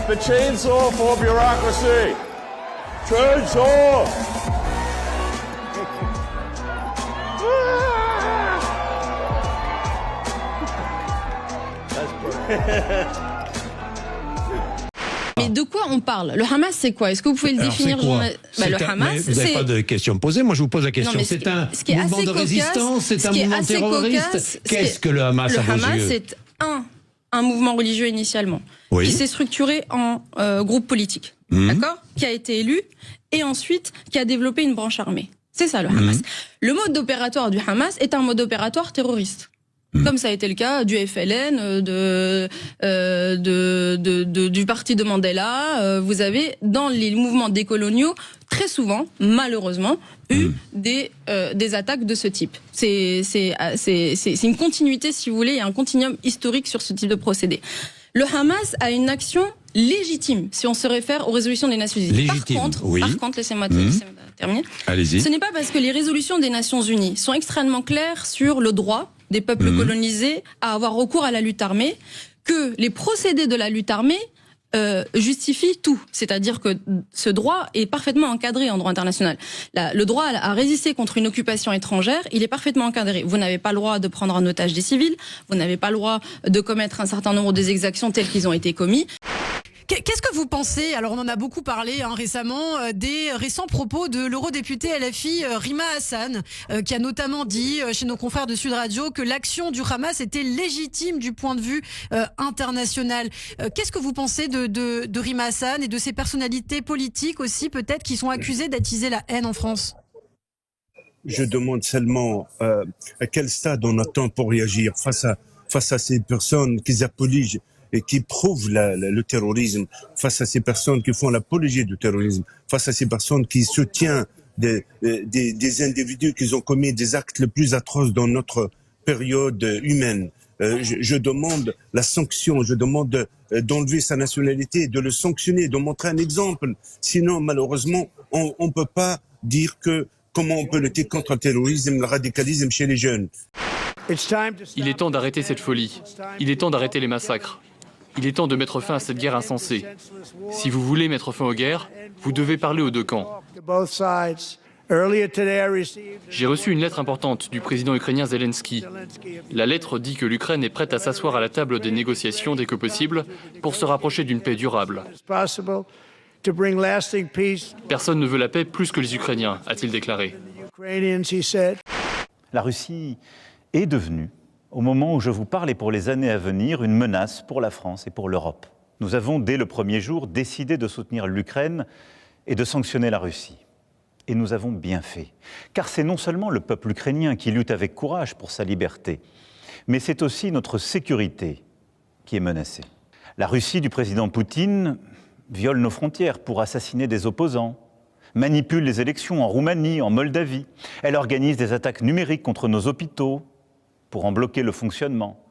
the chainsaw for bureaucracy. Chainsaw! Mais de quoi on parle? Le Hamas, c'est quoi? Est-ce que vous pouvez le définir? Le Hamas, vous n'avez pas de questions posées. Moi, je vous pose la question. C'est un mouvement de résistance, c'est un mouvement terroriste. Qu'est-ce que le Hamas à vos yeux? Le Hamas, c'est un mouvement religieux initialement, qui s'est structuré en groupe politique, d'accord, qui a été élu et ensuite qui a développé une branche armée. C'est ça le Hamas. Le mode opératoire du Hamas est un mode opératoire terroriste. Comme ça a été le cas du FLN, du parti de Mandela. Vous avez dans les mouvements décoloniaux très souvent, malheureusement, eu des attaques de ce type. C'est une continuité, si vous voulez, il y a un continuum historique sur ce type de procédé. Le Hamas a une action légitime, si on se réfère aux résolutions des Nations Unies. Légitime, par contre, laissez-moi terminer. Allez-y. Ce n'est pas parce que les résolutions des Nations Unies sont extrêmement claires sur le droit des peuples colonisés à avoir recours à la lutte armée que les procédés de la lutte armée justifient tout. C'est-à-dire que ce droit est parfaitement encadré en droit international. Le droit à résister contre une occupation étrangère, il est parfaitement encadré. Vous n'avez pas le droit de prendre en otage des civils, vous n'avez pas le droit de commettre un certain nombre d'exactions telles qu'ils ont été commis. Qu'est-ce que vous pensez, alors on en a beaucoup parlé récemment, des récents propos de l'eurodéputé LFI Rima Hassan, qui a notamment dit chez nos confrères de Sud Radio que l'action du Hamas était légitime du point de vue international. Qu'est-ce que vous pensez de Rima Hassan et de ces personnalités politiques aussi peut-être qui sont accusées d'attiser la haine en France? Je demande seulement à quel stade on attend pour réagir face à ces personnes qui apologent et qui prouvent le terrorisme, face à ces personnes qui font l'apologie du terrorisme, face à ces personnes qui soutiennent des individus qui ont commis des actes les plus atroces dans notre période humaine. Je demande la sanction, je demande d'enlever sa nationalité, de le sanctionner, de montrer un exemple. Sinon, malheureusement, on ne peut pas dire comment on peut lutter contre le terrorisme, le radicalisme chez les jeunes. Il est temps d'arrêter cette folie. Il est temps d'arrêter les massacres. Il est temps de mettre fin à cette guerre insensée. Si vous voulez mettre fin aux guerres, vous devez parler aux deux camps. J'ai reçu une lettre importante du président ukrainien Zelensky. La lettre dit que l'Ukraine est prête à s'asseoir à la table des négociations dès que possible pour se rapprocher d'une paix durable. Personne ne veut la paix plus que les Ukrainiens, a-t-il déclaré. La Russie est devenue, au moment où je vous parle et pour les années à venir, une menace pour la France et pour l'Europe. Nous avons, dès le premier jour, décidé de soutenir l'Ukraine et de sanctionner la Russie. Et nous avons bien fait. Car c'est non seulement le peuple ukrainien qui lutte avec courage pour sa liberté, mais c'est aussi notre sécurité qui est menacée. La Russie du président Poutine viole nos frontières pour assassiner des opposants, manipule les élections en Roumanie, en Moldavie. Elle organise des attaques numériques contre nos hôpitaux pour en bloquer le fonctionnement.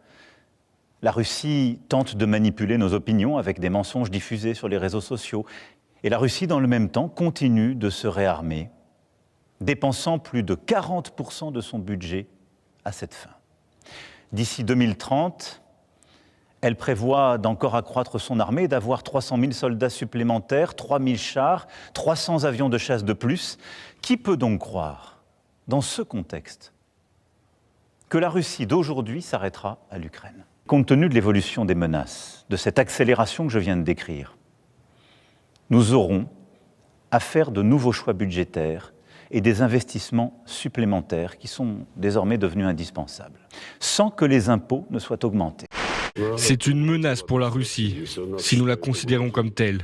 La Russie tente de manipuler nos opinions avec des mensonges diffusés sur les réseaux sociaux. Et la Russie, dans le même temps, continue de se réarmer, dépensant plus de 40% de son budget à cette fin. D'ici 2030, elle prévoit d'encore accroître son armée, d'avoir 300 000 soldats supplémentaires, 3 000 chars, 300 avions de chasse de plus. Qui peut donc croire, dans ce contexte, que la Russie d'aujourd'hui s'arrêtera à l'Ukraine? Compte tenu de l'évolution des menaces, de cette accélération que je viens de décrire, nous aurons à faire de nouveaux choix budgétaires et des investissements supplémentaires qui sont désormais devenus indispensables, sans que les impôts ne soient augmentés. C'est une menace pour la Russie, si nous la considérons comme telle.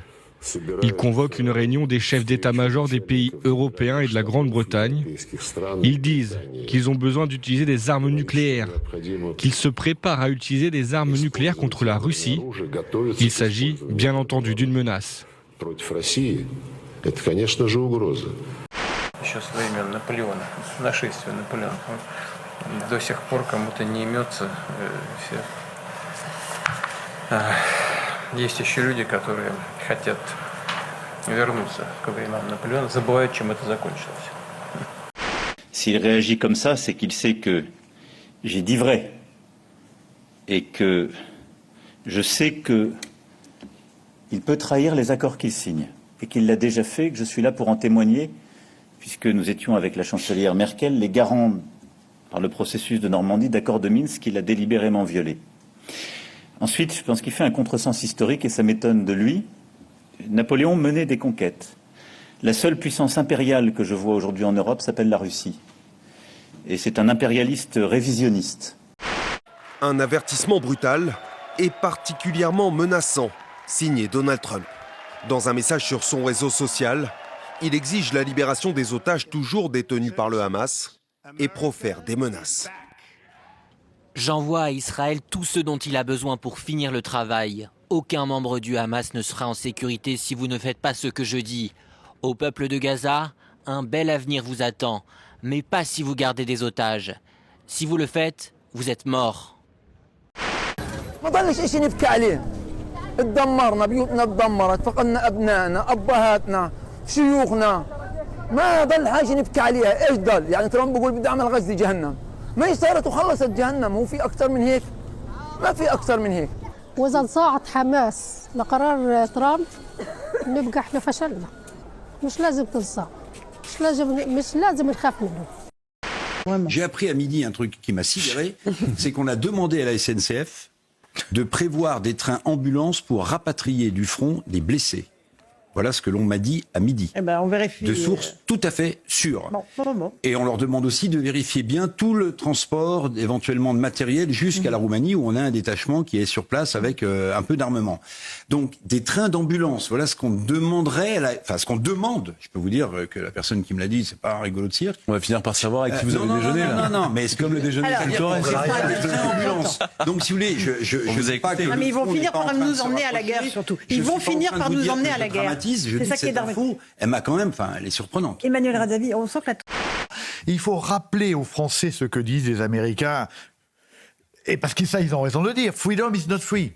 Il convoque une réunion des chefs d'état-major des pays européens et de la Grande-Bretagne. Ils disent qu'ils ont besoin d'utiliser des armes nucléaires, qu'ils se préparent à utiliser des armes nucléaires contre la Russie. Il s'agit, bien entendu, d'une menace. Еще со времен Наполеона, нашествия Наполеона. До сих пор кому-то не имется все. Есть еще люди, которые хотят вернуться к временам Наполеона, забывают, чем это закончилось. S'il réagit comme ça, c'est qu'il sait que j'ai dit vrai. Et que je sais que il peut trahir les accords qu'il signe, et qu'il l'a déjà fait, que je suis là pour en témoigner, puisque nous étions avec la chancelière Merkel les garants, par le processus de Normandie, d'accords de Minsk qu'il a délibérément violés. Ensuite, je pense qu'il fait un contresens historique, et ça m'étonne de lui. Napoléon menait des conquêtes. La seule puissance impériale que je vois aujourd'hui en Europe s'appelle la Russie. Et c'est un impérialiste révisionniste. Un avertissement brutal et particulièrement menaçant, signé Donald Trump. Dans un message sur son réseau social, il exige la libération des otages toujours détenus par le Hamas et profère des menaces. J'envoie à Israël tout ce dont il a besoin pour finir le travail. Aucun membre du Hamas ne sera en sécurité si vous ne faites pas ce que je dis. Au peuple de Gaza, un bel avenir vous attend, mais pas si vous gardez des otages. Si vous le faites, vous êtes morts. ما ضلش شيء نبكي عليه. تدمرنا بيوتنا تدمرت فقدنا ابنائنا ابهاتنا شيوخنا ما ضل حاجه نبكي عليها ايش ضل يعني ترامب بيقول بدي اعمل غزه جهنم ما هي صارت وخلصت جهنم هو في اكثر من هيك ما في اكثر من هيك واذا انصاعت حماس لقرار ترامب نبقى احنا فشلنا مش لازم تنصاع مش لازم نخاف منه. J'ai appris à midi un truc qui m'a sidéré, c'est qu'on a demandé à la SNCF de prévoir des trains ambulances pour rapatrier du front des blessés. Voilà ce que l'on m'a dit à midi. Eh ben, on vérifie. De sources tout à fait sûres. Bon. Et on leur demande aussi de vérifier bien tout le transport, éventuellement de matériel, jusqu'à la Roumanie, où on a un détachement qui est sur place avec un peu d'armement. Donc, des trains d'ambulance, voilà ce qu'on demanderait, ce qu'on demande. Je peux vous dire que la personne qui me l'a dit, c'est pas un rigolo de cirque. On va finir par savoir avec qui vous avez déjeuné, là. Non, mais c'est comme le déjeuner. Des trains d'ambulance. Donc, si vous voulez, je sais pas que... Mais ils vont finir par nous emmener à la guerre, surtout. Ils vont finir par nous emmener à la guerre. C'est ça qui est dingue. Elle m'a quand même, elle est surprenante. Emmanuel Radavi, on sent que Il faut rappeler aux Français ce que disent les Américains, et parce que ça, ils ont raison de le dire. Freedom is not free.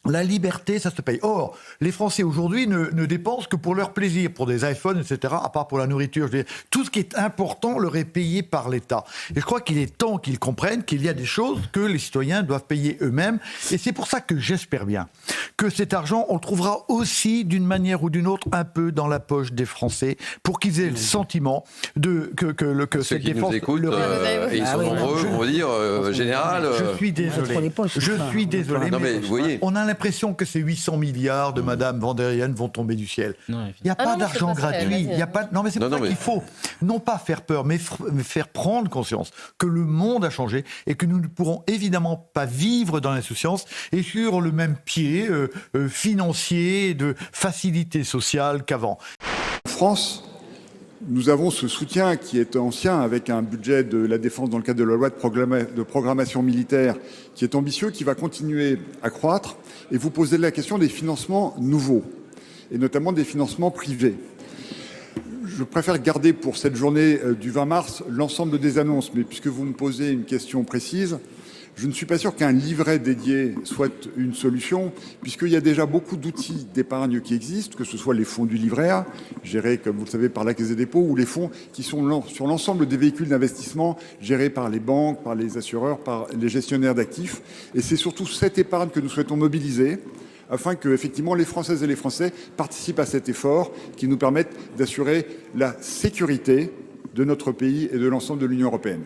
La liberté, ça se paye. Or, les Français aujourd'hui ne dépensent que pour leur plaisir, pour des iPhones, etc., à part pour la nourriture. Je veux dire, tout ce qui est important leur est payé par l'État. Et je crois qu'il est temps qu'ils comprennent qu'il y a des choses que les citoyens doivent payer eux-mêmes. Et c'est pour ça que j'espère bien que cet argent, on le trouvera aussi, d'une manière ou d'une autre, un peu dans la poche des Français, pour qu'ils aient le sentiment que cette défense... Ceux qui nous écoutent, et ils sont nombreux, on va dire, général... Je suis désolé. Je suis désolé. Non, mais vous voyez... On a l'impression que ces 800 milliards de Madame van der Leyen vont tomber du ciel. Il n'y a pas d'argent gratuit. Non, mais c'est pour ça qu'il faut non pas faire peur, mais faire prendre conscience que le monde a changé et que nous ne pourrons évidemment pas vivre dans l'insouciance et sur le même pied financier de facilité sociale qu'avant. En France, nous avons ce soutien qui est ancien avec un budget de la défense dans le cadre de la loi de programmation militaire qui est ambitieux, qui va continuer à croître. Et vous posez la question des financements nouveaux, et notamment des financements privés. Je préfère garder pour cette journée du 20 mars l'ensemble des annonces, mais puisque vous me posez une question précise, je ne suis pas sûr qu'un livret dédié soit une solution, puisqu'il y a déjà beaucoup d'outils d'épargne qui existent, que ce soit les fonds du livret A, gérés, comme vous le savez, par la Caisse des dépôts, ou les fonds qui sont sur l'ensemble des véhicules d'investissement, gérés par les banques, par les assureurs, par les gestionnaires d'actifs. Et c'est surtout cette épargne que nous souhaitons mobiliser, afin que, effectivement, les Françaises et les Français participent à cet effort qui nous permette d'assurer la sécurité de notre pays et de l'ensemble de l'Union européenne.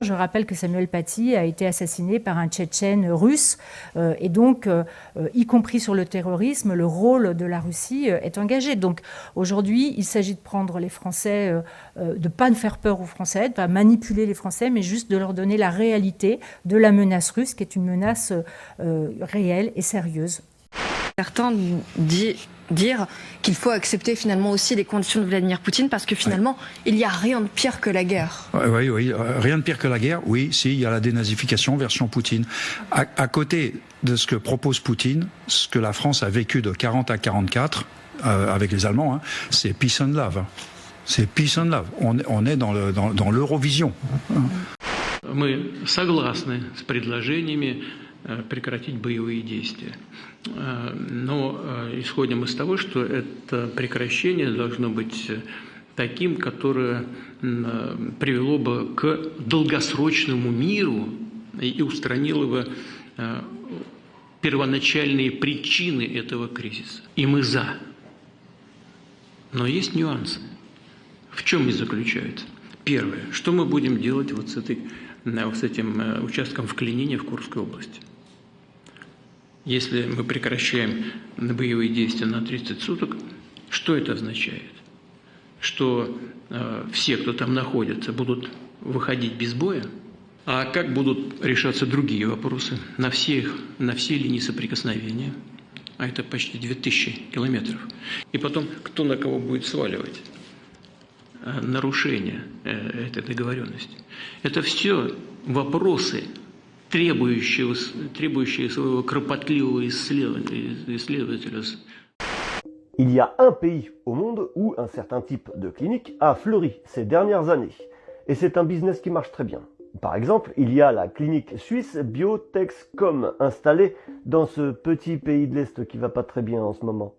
Je rappelle que Samuel Paty a été assassiné par un Tchétchène russe et donc, y compris sur le terrorisme, le rôle de la Russie est engagé. Donc aujourd'hui, il s'agit de prendre les Français, de ne pas faire peur aux Français, de ne pas manipuler les Français, mais juste de leur donner la réalité de la menace russe, qui est une menace réelle et sérieuse. Certains dire qu'il faut accepter finalement aussi les conditions de Vladimir Poutine parce que finalement, il n'y a rien de pire que la guerre. Oui, rien de pire que la guerre. Oui, si, il y a la dénazification version Poutine. À côté de ce que propose Poutine, ce que la France a vécu de 40 à 44 avec les Allemands, c'est peace and love. C'est peace and love. On est dans l'Eurovision. Мы согласны с предложениями прекратить боевые действия. Но исходим из того, что это прекращение должно быть таким, которое привело бы к долгосрочному миру и устранило бы первоначальные причины этого кризиса. И мы за. Но есть нюансы. В чем они заключаются? Первое. Что мы будем делать вот с этим участком в Калинине, в Курской области? Если мы прекращаем боевые действия на 30 суток, что это означает? Что все, кто там находится, будут выходить без боя? А как будут решаться другие вопросы на все линии соприкосновения? А это почти 2000 километров. И потом, кто на кого будет сваливать нарушение этой договоренности? Это все вопросы, требующие своего кропотливого исследователя. Il y a un pays au monde où un certain type de clinique a fleuri ces dernières années. Et c'est un business qui marche très bien. Par exemple, il y a la clinique suisse Biotexcom installée dans ce petit pays de l'Est qui va pas très bien en ce moment.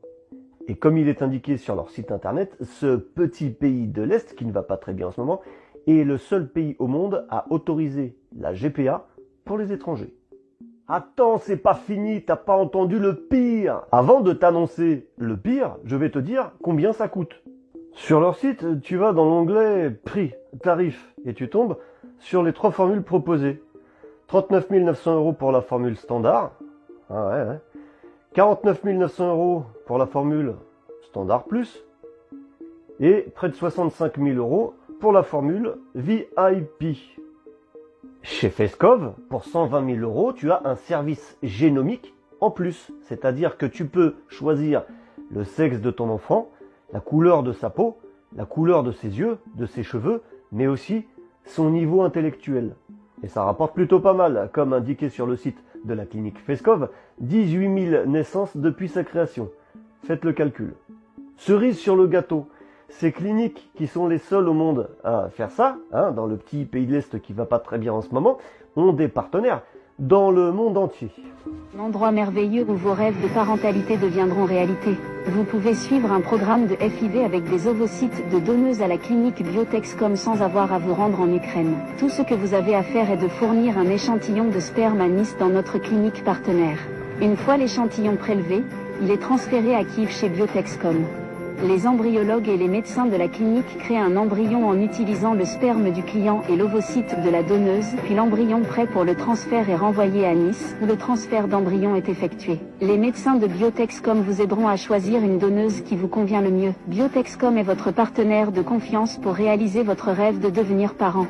Et comme il est indiqué sur leur site internet, ce petit pays de l'Est qui ne va pas très bien en ce moment est le seul pays au monde à autoriser la GPA pour les étrangers. Attends, c'est pas fini, t'as pas entendu le pire. Avant de t'annoncer le pire, je vais te dire combien ça coûte. Sur leur site, tu vas dans l'onglet prix, tarif, et tu tombes sur les 3 formules proposées. 39 900 € pour la formule standard. Ah ouais. 49 900 € pour la formule standard plus. Et près de 65 000 € pour la formule VIP. Chez Fescov, pour 120 000 €, tu as un service génomique en plus. C'est-à-dire que tu peux choisir le sexe de ton enfant, la couleur de sa peau, la couleur de ses yeux, de ses cheveux, mais aussi son niveau intellectuel. Et ça rapporte plutôt pas mal, comme indiqué sur le site de la clinique Fescov, 18 000 naissances depuis sa création. Faites le calcul. Cerise sur le gâteau, ces cliniques qui sont les seules au monde à faire ça, dans le petit pays de l'Est qui va pas très bien en ce moment, ont des partenaires dans le monde entier. L'endroit merveilleux où vos rêves de parentalité deviendront réalité. Vous pouvez suivre un programme de FIV avec des ovocytes de donneuses à la clinique Biotexcom sans avoir à vous rendre en Ukraine. Tout ce que vous avez à faire est de fournir un échantillon de sperme à Nice dans notre clinique partenaire. Une fois l'échantillon prélevé, il est transféré à Kiev chez Biotexcom. Les embryologues et les médecins de la clinique créent un embryon en utilisant le sperme du client et l'ovocyte de la donneuse, puis l'embryon prêt pour le transfert est renvoyé à Nice, où le transfert d'embryon est effectué. Les médecins de Biotexcom vous aideront à choisir une donneuse qui vous convient le mieux. Biotexcom est votre partenaire de confiance pour réaliser votre rêve de devenir parent.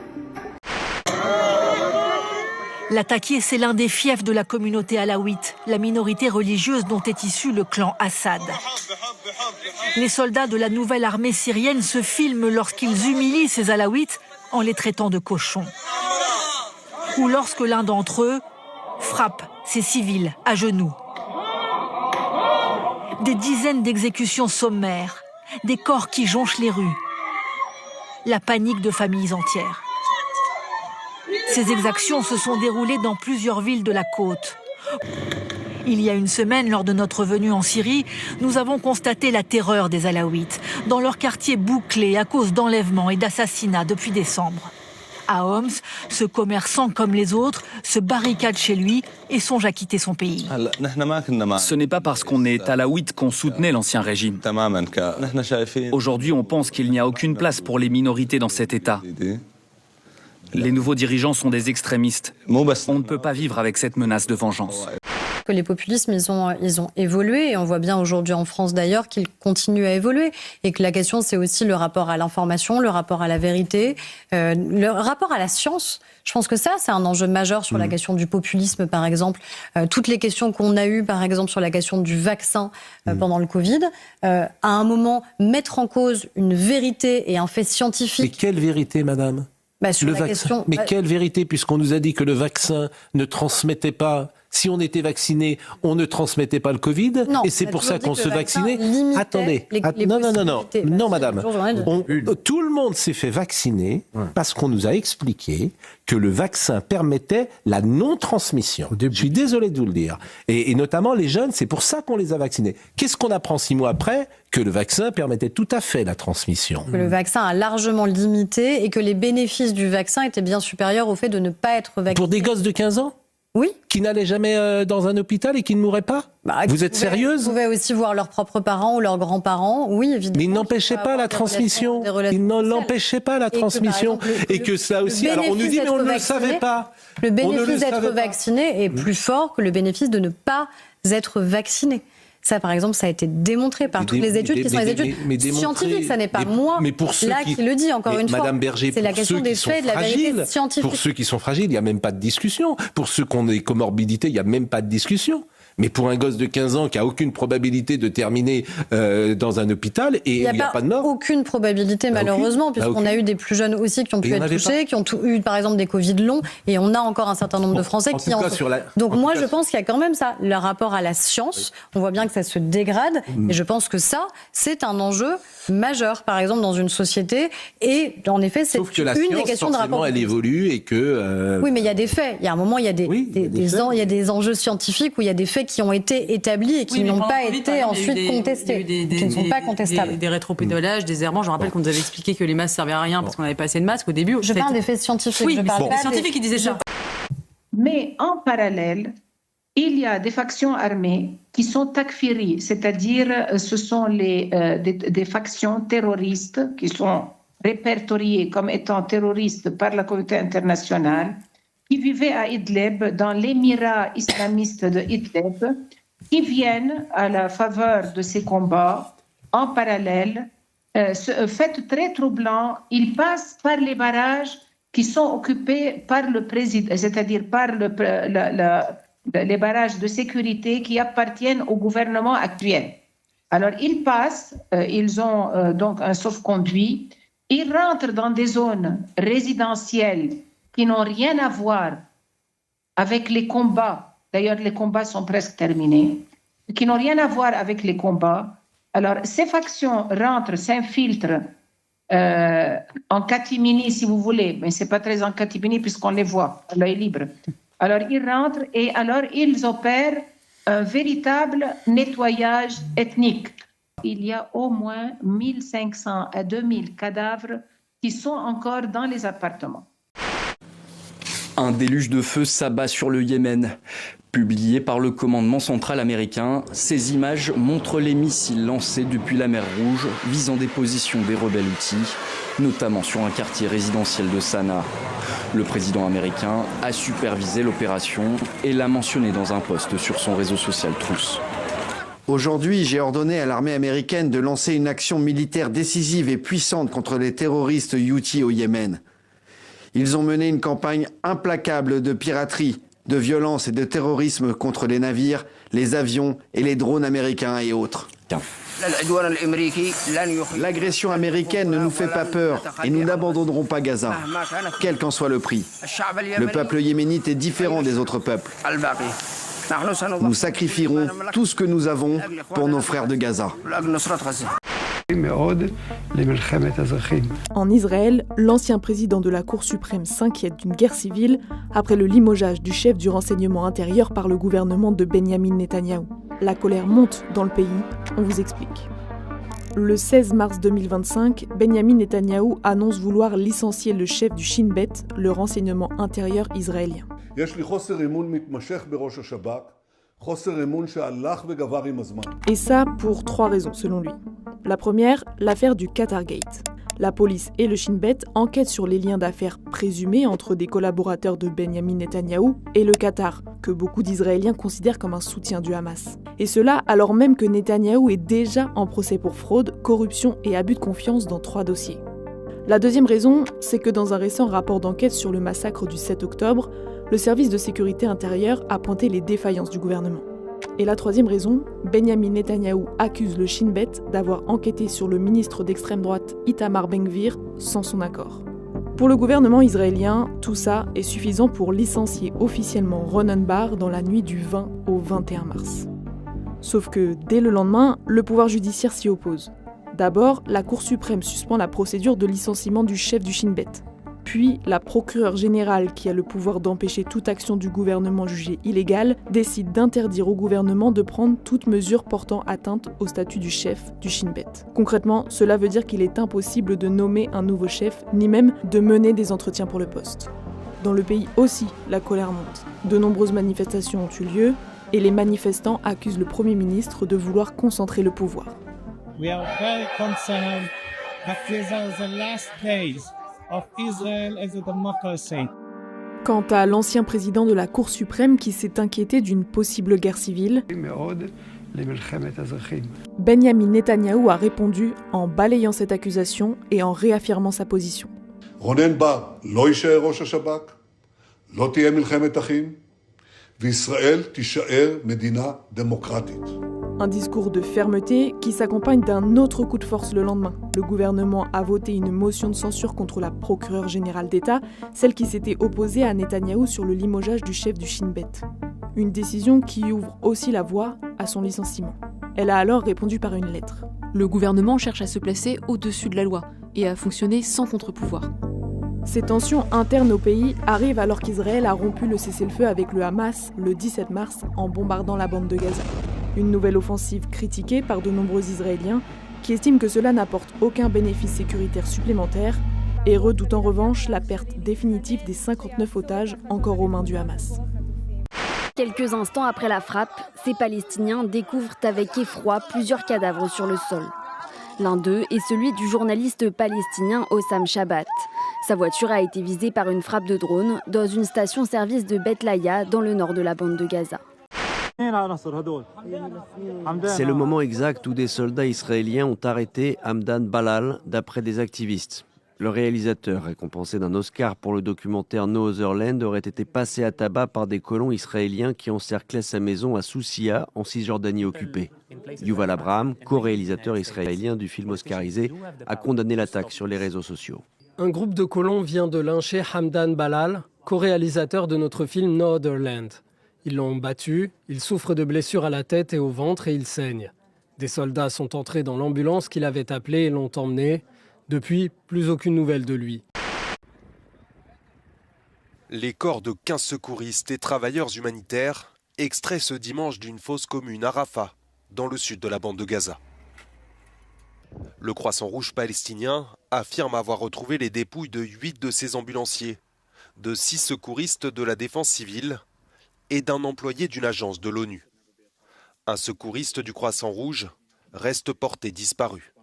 Latakia, c'est l'un des fiefs de la communauté alaouite, la minorité religieuse dont est issu le clan Assad. Les soldats de la nouvelle armée syrienne se filment lorsqu'ils humilient ces alaouites en les traitant de cochons. Ou lorsque l'un d'entre eux frappe ces civils à genoux. Des dizaines d'exécutions sommaires, des corps qui jonchent les rues, la panique de familles entières. Ces exactions se sont déroulées dans plusieurs villes de la côte. Il y a une semaine, lors de notre venue en Syrie, nous avons constaté la terreur des Alaouites, dans leur quartier bouclé à cause d'enlèvements et d'assassinats depuis décembre. À Homs, ce commerçant, comme les autres, se barricade chez lui et songe à quitter son pays. Ce n'est pas parce qu'on est alaouite qu'on soutenait l'ancien régime. Aujourd'hui, on pense qu'il n'y a aucune place pour les minorités dans cet État. Les nouveaux dirigeants sont des extrémistes. On ne peut pas vivre avec cette menace de vengeance. Que les populismes, ils ont évolué, et on voit bien aujourd'hui en France d'ailleurs qu'ils continuent à évoluer, et que la question c'est aussi le rapport à l'information, le rapport à la vérité, le rapport à la science. Je pense que ça, c'est un enjeu majeur sur la question du populisme, par exemple. Toutes les questions qu'on a eues, par exemple, sur la question du vaccin pendant le Covid, à un moment, mettre en cause une vérité et un fait scientifique. Mais quelle vérité, madame ? Sur le la vaccin. question, Mais quelle vérité, puisqu'on nous a dit que le vaccin ne transmettait pas. Si on était vacciné, on ne transmettait pas le Covid. Non, et c'est pour ça qu'on se vaccinait. Attendez. Non, madame. Tout le monde s'est fait vacciner parce qu'on nous a expliqué que le vaccin permettait la non-transmission. Je suis désolé de vous le dire. Et notamment les jeunes, c'est pour ça qu'on les a vaccinés. Qu'est-ce qu'on apprend 6 mois après ? Que le vaccin permettait tout à fait la transmission. Que le vaccin a largement limité et que les bénéfices du vaccin étaient bien supérieurs au fait de ne pas être vacciné. Pour des gosses de 15 ans ? Oui. Qui n'allaient jamais dans un hôpital et qui ne mouraient pas? Vous êtes sérieuse? Ils pouvaient aussi voir leurs propres parents ou leurs grands-parents, oui, évidemment. Mais ils n'empêchaient pas la transmission. Ils n'empêchaient pas la transmission. Et que ça aussi... Alors on nous dit, mais on ne le savait pas. Le bénéfice d'être vacciné est plus fort que le bénéfice de ne pas être vacciné. Ça, par exemple, ça a été démontré par toutes les études qui sont les études scientifiques. Ça n'est pas moi qui le dit, encore une fois. Madame Berger, c'est la question des faits et de la vérité scientifique. Pour ceux qui sont fragiles, il n'y a même pas de discussion. Pour ceux qui ont des comorbidités, il n'y a même pas de discussion. Mais pour un gosse de 15 ans qui a aucune probabilité de terminer dans un hôpital, et il n'y a pas de mort. Aucune probabilité, malheureusement, puisqu'on a eu des plus jeunes aussi qui ont pu être touchés, qui ont eu par exemple des Covid longs, et on a encore un certain nombre de Français qui en sont. Donc moi, je pense qu'il y a quand même ça, le rapport à la science. On voit bien que ça se dégrade, et je pense que ça, c'est un enjeu majeur, par exemple, dans une société. Et en effet, c'est une des questions de rapport. Elle évolue et que. Oui, mais il y a des faits. Il y a un moment, il y a il y a des enjeux scientifiques où il y a des faits qui ont été établis et qui n'ont pas été ensuite contestés, qui ne sont pas contestables. Des rétropédalages, des errements. Je rappelle qu'on nous avait expliqué que les masques servaient à rien parce qu'on n'avait pas assez de masques au début. Je parle des faits scientifiques. Oui, mais c'est des scientifiques qui disaient ça. Mais en parallèle, il y a des factions armées qui sont takfiri, c'est-à-dire ce sont des factions terroristes qui sont répertoriées comme étant terroristes par la communauté internationale, qui vivaient à Idlib, dans l'émirat islamiste de Idlib, qui viennent à la faveur de ces combats en parallèle. Fait très troublant, ils passent par les barrages qui sont occupés par le président, c'est-à-dire par les barrages de sécurité qui appartiennent au gouvernement actuel. Alors ils passent, ils ont donc un sauf-conduit, ils rentrent dans des zones résidentielles qui n'ont rien à voir avec les combats. D'ailleurs, les combats sont presque terminés, qui n'ont rien à voir avec les combats. Alors, ces factions rentrent, s'infiltrent en catimini, si vous voulez, mais ce n'est pas très en catimini puisqu'on les voit à l'œil libre. Alors, ils rentrent et alors ils opèrent un véritable nettoyage ethnique. Il y a au moins 1500 à 2000 cadavres qui sont encore dans les appartements. Un déluge de feu s'abat sur le Yémen. Publié par le commandement central américain, ces images montrent les missiles lancés depuis la mer Rouge visant des positions des rebelles houthis, notamment sur un quartier résidentiel de Sanaa. Le président américain a supervisé l'opération et l'a mentionné dans un post sur son réseau social Truth. Aujourd'hui, j'ai ordonné à l'armée américaine de lancer une action militaire décisive et puissante contre les terroristes houthis au Yémen. Ils ont mené une campagne implacable de piraterie, de violence et de terrorisme contre les navires, les avions et les drones américains et autres. L'agression américaine ne nous fait pas peur et nous n'abandonnerons pas Gaza, quel qu'en soit le prix. Le peuple yéménite est différent des autres peuples. Nous sacrifierons tout ce que nous avons pour nos frères de Gaza. En Israël, l'ancien président de la Cour suprême s'inquiète d'une guerre civile après le limogeage du chef du renseignement intérieur par le gouvernement de Benyamin Netanyahou. La colère monte dans le pays, on vous explique. Le 16 mars 2025, Benyamin Netanyahou annonce vouloir licencier le chef du Shin Bet, le renseignement intérieur israélien. Et ça pour 3 raisons selon lui. La première, l'affaire du Qatargate. La police et le Shin Bet enquêtent sur les liens d'affaires présumés entre des collaborateurs de Benyamin Netanyahou et le Qatar, que beaucoup d'Israéliens considèrent comme un soutien du Hamas. Et cela alors même que Netanyahou est déjà en procès pour fraude, corruption et abus de confiance dans 3 dossiers. La deuxième raison, c'est que dans un récent rapport d'enquête sur le massacre du 7 octobre, le service de sécurité intérieure a pointé les défaillances du gouvernement. Et la troisième raison, Benyamin Netanyahou accuse le Shin Bet d'avoir enquêté sur le ministre d'extrême droite Itamar Ben-Gvir sans son accord. Pour le gouvernement israélien, tout ça est suffisant pour licencier officiellement Ronen Bar dans la nuit du 20 au 21 mars. Sauf que dès le lendemain, le pouvoir judiciaire s'y oppose. D'abord, la Cour suprême suspend la procédure de licenciement du chef du Shin Bet. Puis, la procureure générale, qui a le pouvoir d'empêcher toute action du gouvernement jugée illégale, décide d'interdire au gouvernement de prendre toute mesure portant atteinte au statut du chef du Shin Bet. Concrètement, cela veut dire qu'il est impossible de nommer un nouveau chef, ni même de mener des entretiens pour le poste. Dans le pays aussi, la colère monte. De nombreuses manifestations ont eu lieu et les manifestants accusent le Premier ministre de vouloir concentrer le pouvoir. We are very concerned that these are the last days of Israel as a democracy. Quant à l'ancien président de la Cour suprême qui s'est inquiété d'une possible guerre civile, Benyamin Netanyahou a répondu en balayant cette accusation et en réaffirmant sa position. רונן בר לא יישאר ראש השב"כ, לא תהיה מלחמת אחים, וישראל תישאר מדינה דמוקרטית. Un discours de fermeté qui s'accompagne d'un autre coup de force le lendemain. Le gouvernement a voté une motion de censure contre la procureure générale d'État, celle qui s'était opposée à Netanyahou sur le limogeage du chef du Shin Bet. Une décision qui ouvre aussi la voie à son licenciement. Elle a alors répondu par une lettre. Le gouvernement cherche à se placer au-dessus de la loi et à fonctionner sans contre-pouvoir. Ces tensions internes au pays arrivent alors qu'Israël a rompu le cessez-le-feu avec le Hamas le 17 mars en bombardant la bande de Gaza. Une nouvelle offensive critiquée par de nombreux Israéliens qui estiment que cela n'apporte aucun bénéfice sécuritaire supplémentaire et redoutent en revanche la perte définitive des 59 otages encore aux mains du Hamas. Quelques instants après la frappe, ces Palestiniens découvrent avec effroi plusieurs cadavres sur le sol. L'un d'eux est celui du journaliste palestinien Hossam Chabat. Sa voiture a été visée par une frappe de drone dans une station-service de Beth Laïa dans le nord de la bande de Gaza. C'est le moment exact où des soldats israéliens ont arrêté Hamdan Balal, d'après des activistes. Le réalisateur, récompensé d'un Oscar pour le documentaire No Other Land, aurait été passé à tabac par des colons israéliens qui encerclaient sa maison à Sousia, en Cisjordanie occupée. Yuval Abraham, co-réalisateur israélien du film oscarisé, a condamné l'attaque sur les réseaux sociaux. Un groupe de colons vient de lyncher Hamdan Balal, co-réalisateur de notre film No Other Land. Ils l'ont battu, il souffre de blessures à la tête et au ventre et il saigne. Des soldats sont entrés dans l'ambulance qu'il avait appelée et l'ont emmené. Depuis, plus aucune nouvelle de lui. Les corps de 15 secouristes et travailleurs humanitaires extraits ce dimanche d'une fosse commune à Rafah, dans le sud de la bande de Gaza. Le Croissant Rouge palestinien affirme avoir retrouvé les dépouilles de 8 de ses ambulanciers, de 6 secouristes de la défense civile et d'un employé d'une agence de l'ONU. Un secouriste du Croissant Rouge reste porté disparu.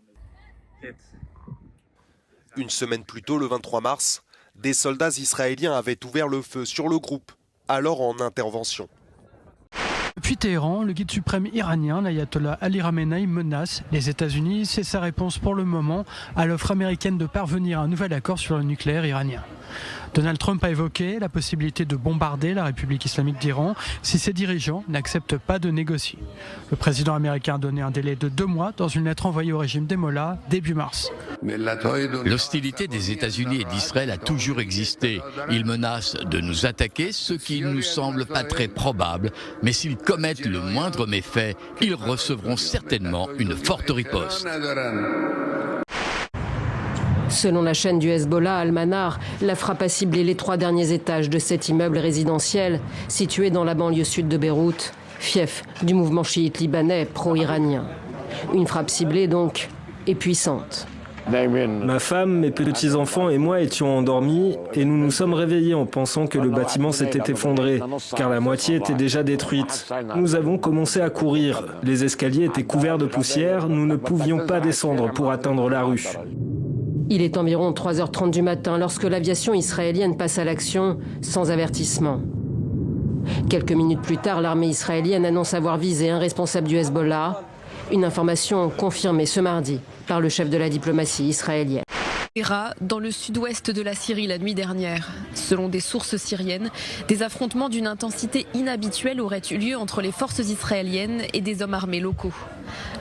Une semaine plus tôt, le 23 mars, des soldats israéliens avaient ouvert le feu sur le groupe, alors en intervention. Depuis Téhéran, le guide suprême iranien, l'ayatollah Ali Khamenei, menace les États-Unis. C'est sa réponse pour le moment à l'offre américaine de parvenir à un nouvel accord sur le nucléaire iranien. Donald Trump a évoqué la possibilité de bombarder la République islamique d'Iran si ses dirigeants n'acceptent pas de négocier. Le président américain a donné un délai de 2 mois dans une lettre envoyée au régime des Mollahs début mars. L'hostilité des États-Unis et d'Israël a toujours existé. Ils menacent de nous attaquer, ce qui ne nous semble pas très probable. Mais s'ils commettent le moindre méfait, ils recevront certainement une forte riposte. Selon la chaîne du Hezbollah, Al-Manar, la frappe a ciblé les 3 derniers étages de cet immeuble résidentiel situé dans la banlieue sud de Beyrouth, fief du mouvement chiite libanais pro-iranien. Une frappe ciblée donc, et puissante. Ma femme, mes petits-enfants et moi étions endormis et nous nous sommes réveillés en pensant que le bâtiment s'était effondré, car la moitié était déjà détruite. Nous avons commencé à courir. Les escaliers étaient couverts de poussière, nous ne pouvions pas descendre pour atteindre la rue. Il est environ 3h30 du matin lorsque l'aviation israélienne passe à l'action sans avertissement. Quelques minutes plus tard, l'armée israélienne annonce avoir visé un responsable du Hezbollah, une information confirmée ce mardi par le chef de la diplomatie israélienne. Dans le sud-ouest de la Syrie la nuit dernière. Selon des sources syriennes, des affrontements d'une intensité inhabituelle auraient eu lieu entre les forces israéliennes et des hommes armés locaux.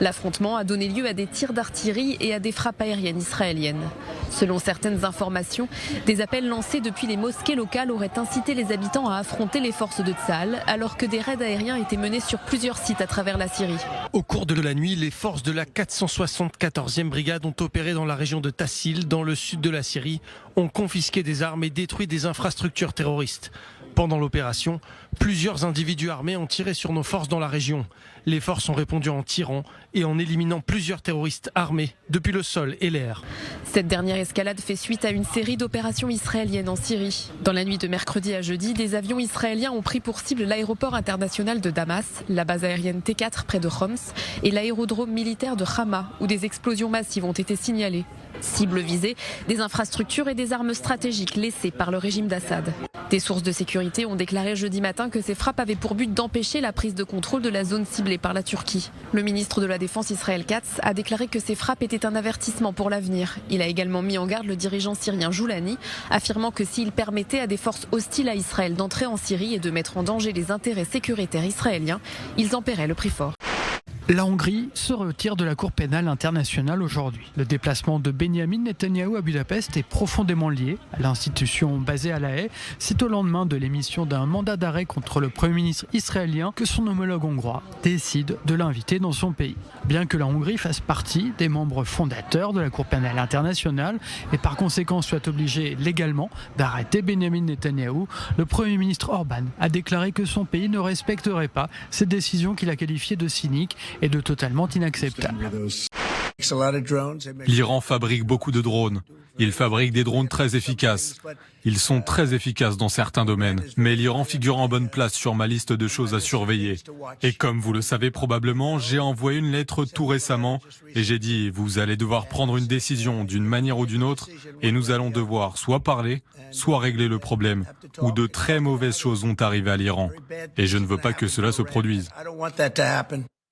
L'affrontement a donné lieu à des tirs d'artillerie et à des frappes aériennes israéliennes. Selon certaines informations, des appels lancés depuis les mosquées locales auraient incité les habitants à affronter les forces de Tsahal, alors que des raids aériens étaient menés sur plusieurs sites à travers la Syrie. Au cours de la nuit, les forces de la 474e brigade ont opéré dans la région de Tassil, dans le sud de la Syrie, ont confisqué des armes et détruit des infrastructures terroristes. Pendant l'opération, plusieurs individus armés ont tiré sur nos forces dans la région. Les forces ont répondu en tirant et en éliminant plusieurs terroristes armés depuis le sol et l'air. Cette dernière escalade fait suite à une série d'opérations israéliennes en Syrie. Dans la nuit de mercredi à jeudi, des avions israéliens ont pris pour cible l'aéroport international de Damas, la base aérienne T4 près de Homs et l'aérodrome militaire de Hama, où des explosions massives ont été signalées. Cible visée, des infrastructures et des armes stratégiques laissées par le régime d'Assad. Des sources de sécurité ont déclaré jeudi matin que ces frappes avaient pour but d'empêcher la prise de contrôle de la zone ciblée par la Turquie. Le ministre de la Défense Israël Katz a déclaré que ces frappes étaient un avertissement pour l'avenir. Il a également mis en garde le dirigeant syrien Joulani, affirmant que s'il permettait à des forces hostiles à Israël d'entrer en Syrie et de mettre en danger les intérêts sécuritaires israéliens, ils en paieraient le prix fort. La Hongrie se retire de la Cour pénale internationale aujourd'hui. Le déplacement de Benyamin Netanyahou à Budapest est profondément lié à l'institution basée à La Haye. C'est au lendemain de l'émission d'un mandat d'arrêt contre le Premier ministre israélien que son homologue hongrois décide de l'inviter dans son pays. Bien que la Hongrie fasse partie des membres fondateurs de la Cour pénale internationale et par conséquent soit obligée légalement d'arrêter Benyamin Netanyahou, le Premier ministre Orban a déclaré que son pays ne respecterait pas cette décision qu'il a qualifiée de cynique et de totalement inacceptable. L'Iran fabrique beaucoup de drones. Il fabrique des drones très efficaces. Ils sont très efficaces dans certains domaines. Mais l'Iran figure en bonne place sur ma liste de choses à surveiller. Et comme vous le savez probablement, j'ai envoyé une lettre tout récemment et j'ai dit, vous allez devoir prendre une décision d'une manière ou d'une autre et nous allons devoir soit parler, soit régler le problème, ou de très mauvaises choses vont arriver à l'Iran. Et je ne veux pas que cela se produise.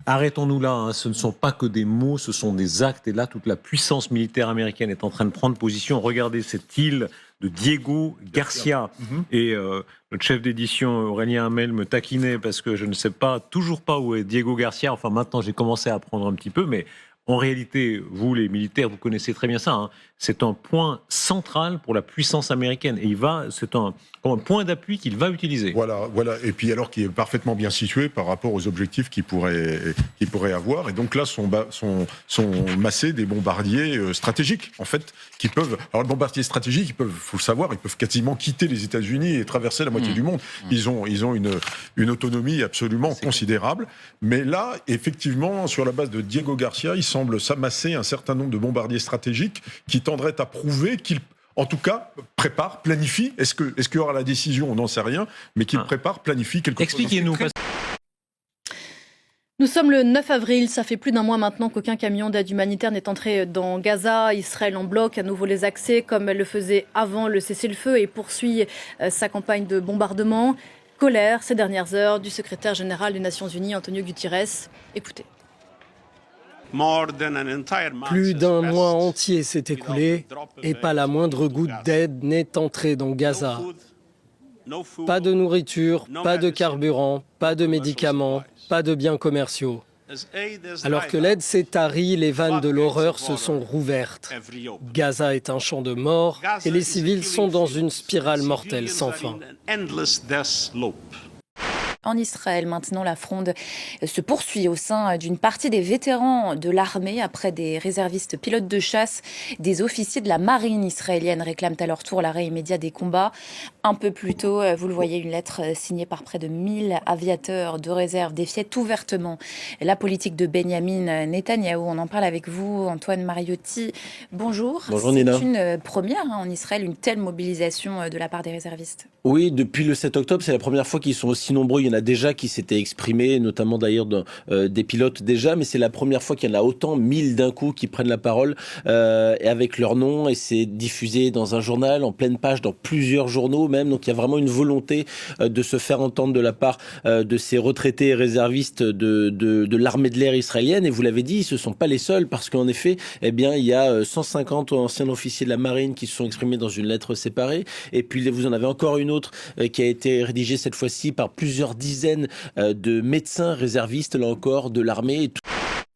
Arrêtons-nous là, hein. Ce ne sont pas que des mots, ce sont des actes. Et là, toute la puissance militaire américaine est en train de prendre position. Regardez cette île de Diego Garcia. Et notre chef d'édition, Aurélien Hamel, me taquinait parce que je ne sais toujours pas où est Diego Garcia. Enfin, maintenant, j'ai commencé à apprendre un petit peu, mais en réalité, vous, les militaires, vous connaissez très bien ça. Hein. C'est un point central pour la puissance américaine. Et c'est un point d'appui qu'il va utiliser. Voilà. Et puis alors qu'il est parfaitement bien situé par rapport aux objectifs qu'il pourrait avoir. Et donc là, sont massés des bombardiers stratégiques, en fait, qui peuvent... Alors, les bombardiers stratégiques, il faut le savoir, ils peuvent quasiment quitter les États-Unis et traverser la moitié du monde. Ils ont une autonomie absolument considérable. Mais là, effectivement, sur la base de Diego Garcia, il semble s'amasser un certain nombre de bombardiers stratégiques qui tendraient à prouver qu'ils, en tout cas, préparent, planifient. Est-ce qu'il y aura la décision? On n'en sait rien, mais qu'ils préparent, planifient quelque chose. Expliquez-nous. Nous sommes le 9 avril, ça fait plus d'un mois maintenant qu'aucun camion d'aide humanitaire n'est entré dans Gaza. Israël en bloque à nouveau les accès comme elle le faisait avant le cessez-le-feu et poursuit sa campagne de bombardement. Colère ces dernières heures du secrétaire général des Nations Unies, Antonio Guterres. Écoutez. Plus d'un mois entier s'est écoulé et pas la moindre goutte d'aide n'est entrée dans Gaza. Pas de nourriture, pas de carburant, pas de médicaments, pas de biens commerciaux. Alors que l'aide s'est tarie, les vannes de l'horreur se sont rouvertes. Gaza est un champ de mort et les civils sont dans une spirale mortelle sans fin. En Israël, maintenant, la fronde se poursuit au sein d'une partie des vétérans de l'armée. Après des réservistes pilotes de chasse, des officiers de la marine israélienne réclament à leur tour l'arrêt immédiat des combats. Un peu plus tôt, vous le voyez, une lettre signée par près de 1000 aviateurs de réserve défiait ouvertement la politique de Benyamin Netanyahou. On en parle avec vous, Antoine Mariotti. Bonjour. Bonjour Nina. C'est une première en Israël, une telle mobilisation de la part des réservistes. Oui, depuis le 7 octobre, c'est la première fois qu'ils sont aussi nombreux. Il y en a déjà qui s'étaient exprimés, notamment d'ailleurs des pilotes déjà, mais c'est la première fois qu'il y en a autant, 1000 d'un coup, qui prennent la parole et avec leur nom, et c'est diffusé dans un journal, en pleine page, dans plusieurs journaux même. Donc il y a vraiment une volonté de se faire entendre de la part de ces retraités et réservistes de l'armée de l'air israélienne. Et vous l'avez dit, ce ne sont pas les seuls, parce qu'en effet, eh bien, il y a 150 anciens officiers de la marine qui se sont exprimés dans une lettre séparée. Et puis vous en avez encore une autre qui a été rédigée cette fois-ci par plusieurs dizaines de médecins réservistes, là encore, de l'armée.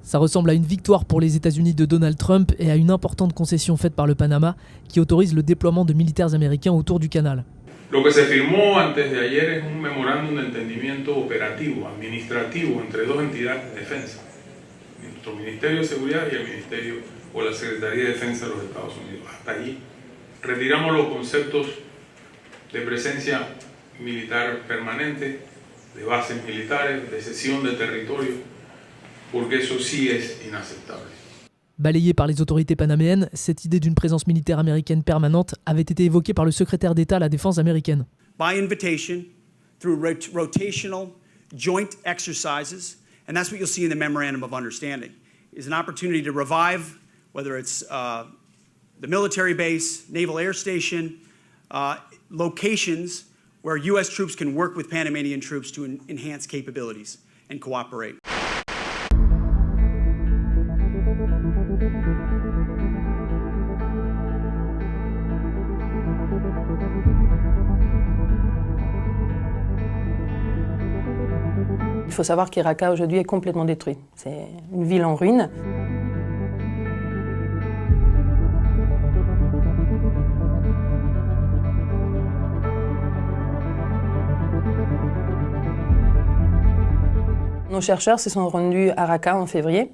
Ça ressemble à une victoire pour les États-Unis de Donald Trump et à une importante concession faite par le Panama qui autorise le déploiement de militaires américains autour du canal. Lo que se firmó antes de ayer es un memorándum de entendimiento operativo, administrativo entre dos entidades de defensa, nuestro Ministerio de Seguridad y el Ministerio o la Secretaría de Defensa de los Estados Unidos. Hasta allí retiramos los conceptos de presencia militar permanente, de bases militares, de cesión de territorio, porque eso sí es inaceptable. Balayée par les autorités panaméennes, cette idée d'une présence militaire américaine permanente avait été évoquée par le secrétaire d'État à la Défense américaine. By invitation, through rotational joint exercises, and that's what you'll see in the Memorandum of Understanding, is an opportunity to revive, whether it's the military base, naval air station, locations where U.S. troops can work with Panamanian troops to enhance capabilities and cooperate. Il faut savoir qu'Iraka aujourd'hui est complètement détruit. C'est une ville en ruine. Nos chercheurs se sont rendus à Raqqa en février.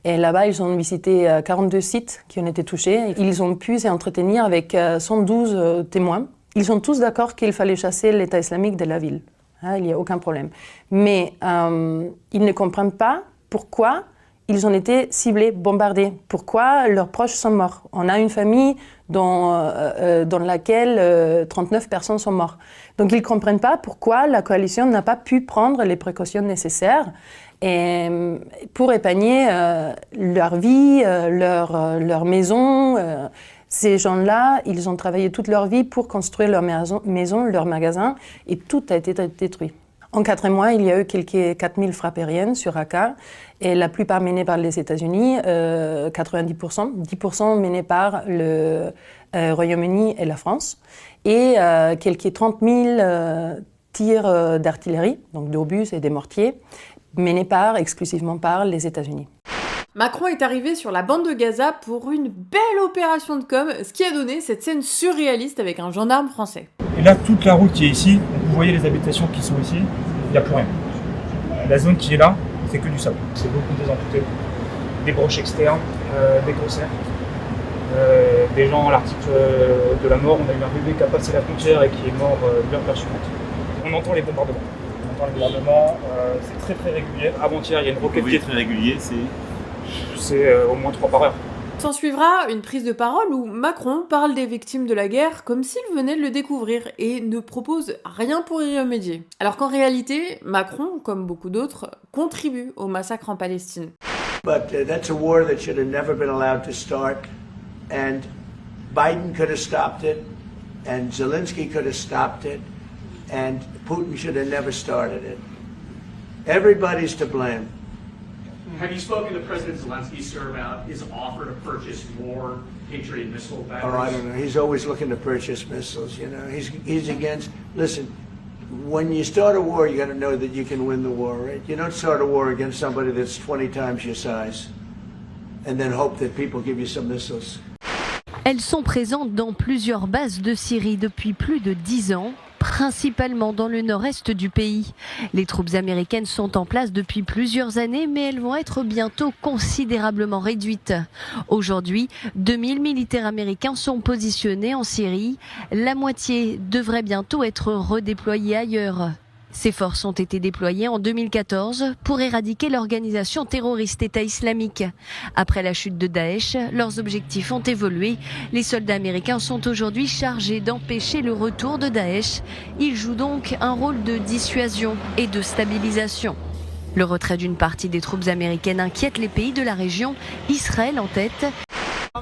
Et là-bas, ils ont visité 42 sites qui ont été touchés. Ils ont pu s'entretenir avec 112 témoins. Ils sont tous d'accord qu'il fallait chasser l'État islamique de la ville. Il n'y a aucun problème. Mais ils ne comprennent pas pourquoi ils ont été ciblés, bombardés, pourquoi leurs proches sont morts. On a une famille dans laquelle 39 personnes sont mortes. Donc ils ne comprennent pas pourquoi la coalition n'a pas pu prendre les précautions nécessaires pour épargner leur vie, leur maison. Ces gens-là, ils ont travaillé toute leur vie pour construire leur maison, leur magasin, et tout a été détruit. En 4 mois, il y a eu quelques 4000 frappes aériennes sur Raqqa, et la plupart menées par les États-Unis, 90%, 10% menées par le Royaume-Uni et la France, et quelques 30 000 tirs d'artillerie, donc d'obus et des mortiers, menés exclusivement par les États-Unis. Macron est arrivé sur la bande de Gaza pour une belle opération de com, ce qui a donné cette scène surréaliste avec un gendarme français. Et là, toute la route qui est ici, vous voyez les habitations qui sont ici, il n'y a plus rien. La zone qui est là, c'est que du sable. C'est beaucoup désamputé, des broches externes, des concerts, des gens à l'article de la mort. On a eu un bébé qui a passé la frontière et qui est mort l'heure suivante. On entend les bombardements. C'est très très régulier. Avant-hier, il y a une roquette qui est très régulier, c'est au moins 3 par heure. S'en suivra une prise de parole où Macron parle des victimes de la guerre comme s'il venait de le découvrir et ne propose rien pour y remédier. Alors qu'en réalité, Macron, comme beaucoup d'autres, contribue au massacre en Palestine. But that's a war that should have never been allowed to start, and Biden could have stopped it, and Zelensky could have stopped it, and Putin should have never started it. Everybody's to blame. Have you spoken to President Zelensky, sir, about his offer to purchase more Patriot missile batteries? Oh, I don't know. He's always looking to purchase missiles, you know. He's against... Listen, when you start a war, you got to know that you can win the war, right? You don't start a war against somebody that's 20 times your size and then hope that people give you some missiles. Elles sont présentes dans plusieurs bases de Syrie depuis plus de 10 ans, principalement dans le nord-est du pays. Les troupes américaines sont en place depuis plusieurs années, mais elles vont être bientôt considérablement réduites. Aujourd'hui, 2000 militaires américains sont positionnés en Syrie. La moitié devrait bientôt être redéployée ailleurs. Ces forces ont été déployées en 2014 pour éradiquer l'organisation terroriste État islamique. Après la chute de Daesh, leurs objectifs ont évolué. Les soldats américains sont aujourd'hui chargés d'empêcher le retour de Daesh. Ils jouent donc un rôle de dissuasion et de stabilisation. Le retrait d'une partie des troupes américaines inquiète les pays de la région, Israël en tête.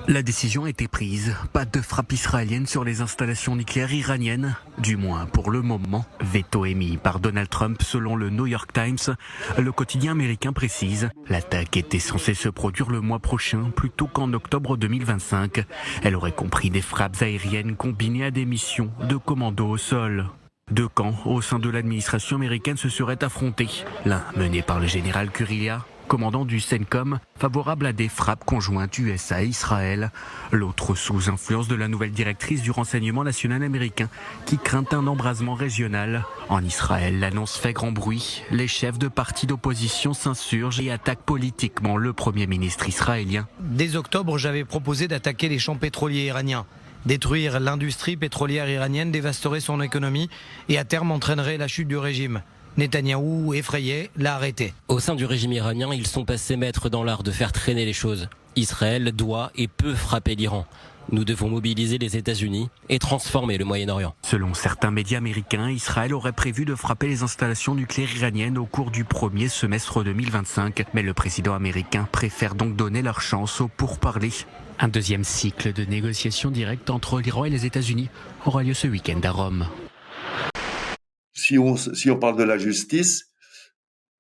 La décision a été prise. Pas de frappe israélienne sur les installations nucléaires iraniennes. Du moins pour le moment. Veto émis par Donald Trump selon le New York Times. Le quotidien américain précise. L'attaque était censée se produire le mois prochain plutôt qu'en octobre 2025. Elle aurait compris des frappes aériennes combinées à des missions de commando au sol. 2 camps au sein de l'administration américaine se seraient affrontés. L'un mené par le général Kurilla, commandant du CENTCOM, favorable à des frappes conjointes USA-Israël. L'autre sous influence de la nouvelle directrice du renseignement national américain, qui craint un embrasement régional. En Israël, l'annonce fait grand bruit. Les chefs de partis d'opposition s'insurgent et attaquent politiquement le Premier ministre israélien. Dès octobre, j'avais proposé d'attaquer les champs pétroliers iraniens. Détruire l'industrie pétrolière iranienne dévasterait son économie et à terme entraînerait la chute du régime. Netanyahou, effrayé, l'a arrêté. Au sein du régime iranien, ils sont passés maîtres dans l'art de faire traîner les choses. Israël doit et peut frapper l'Iran. Nous devons mobiliser les États-Unis et transformer le Moyen-Orient. Selon certains médias américains, Israël aurait prévu de frapper les installations nucléaires iraniennes au cours du premier semestre 2025. Mais le président américain préfère donc donner leur chance aux pourparlers. Un deuxième cycle de négociations directes entre l'Iran et les États-Unis aura lieu ce week-end à Rome. Si on parle de la justice,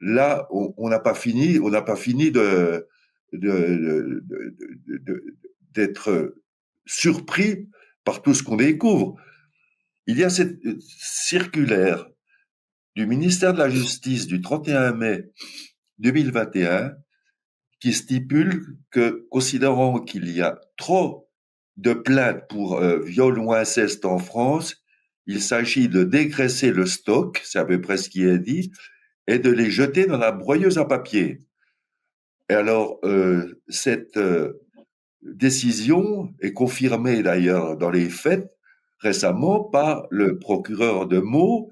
là, on n'a pas fini d'être surpris par tout ce qu'on découvre. Il y a cette circulaire du ministère de la Justice du 31 mai 2021 qui stipule que, considérant qu'il y a trop de plaintes pour viol ou inceste en France, il s'agit de dégraisser le stock, c'est à peu près ce qui est dit, et de les jeter dans la broyeuse à papier. Et alors, cette décision est confirmée d'ailleurs dans les faits récemment par le procureur de Meaux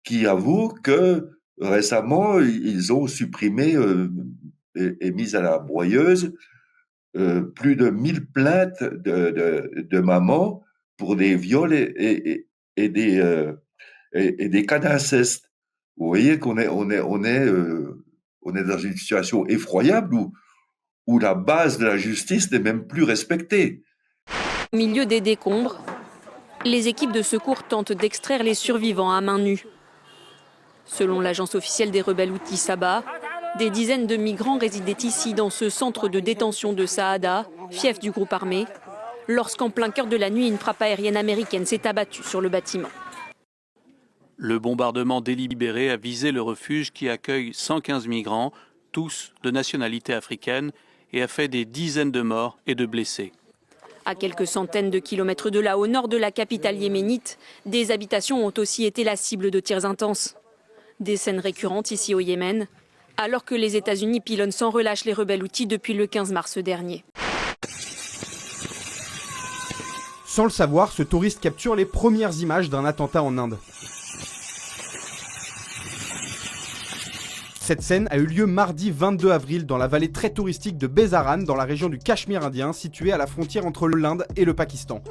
qui avoue que récemment ils ont supprimé et mis à la broyeuse plus de 1000 plaintes de mamans pour des viols et des cas d'inceste. Vous voyez qu'on est dans une situation effroyable où la base de la justice n'est même plus respectée. Au milieu des décombres, les équipes de secours tentent d'extraire les survivants à main nue. Selon l'agence officielle des rebelles Houthis Saba, des dizaines de migrants résidaient ici dans ce centre de détention de Saada, fief du groupe armé, lorsqu'en plein cœur de la nuit, une frappe aérienne américaine s'est abattue sur le bâtiment. Le bombardement délibéré a visé le refuge qui accueille 115 migrants, tous de nationalité africaine, et a fait des dizaines de morts et de blessés. À quelques centaines de kilomètres de là, au nord de la capitale yéménite, des habitations ont aussi été la cible de tirs intenses. Des scènes récurrentes ici au Yémen, alors que les États-Unis pilonnent sans relâche les rebelles Houthis depuis le 15 mars dernier. Sans le savoir, ce touriste capture les premières images d'un attentat en Inde. Cette scène a eu lieu mardi 22 avril dans la vallée très touristique de Bezaran, dans la région du Cachemire indien, située à la frontière entre l'Inde et le Pakistan.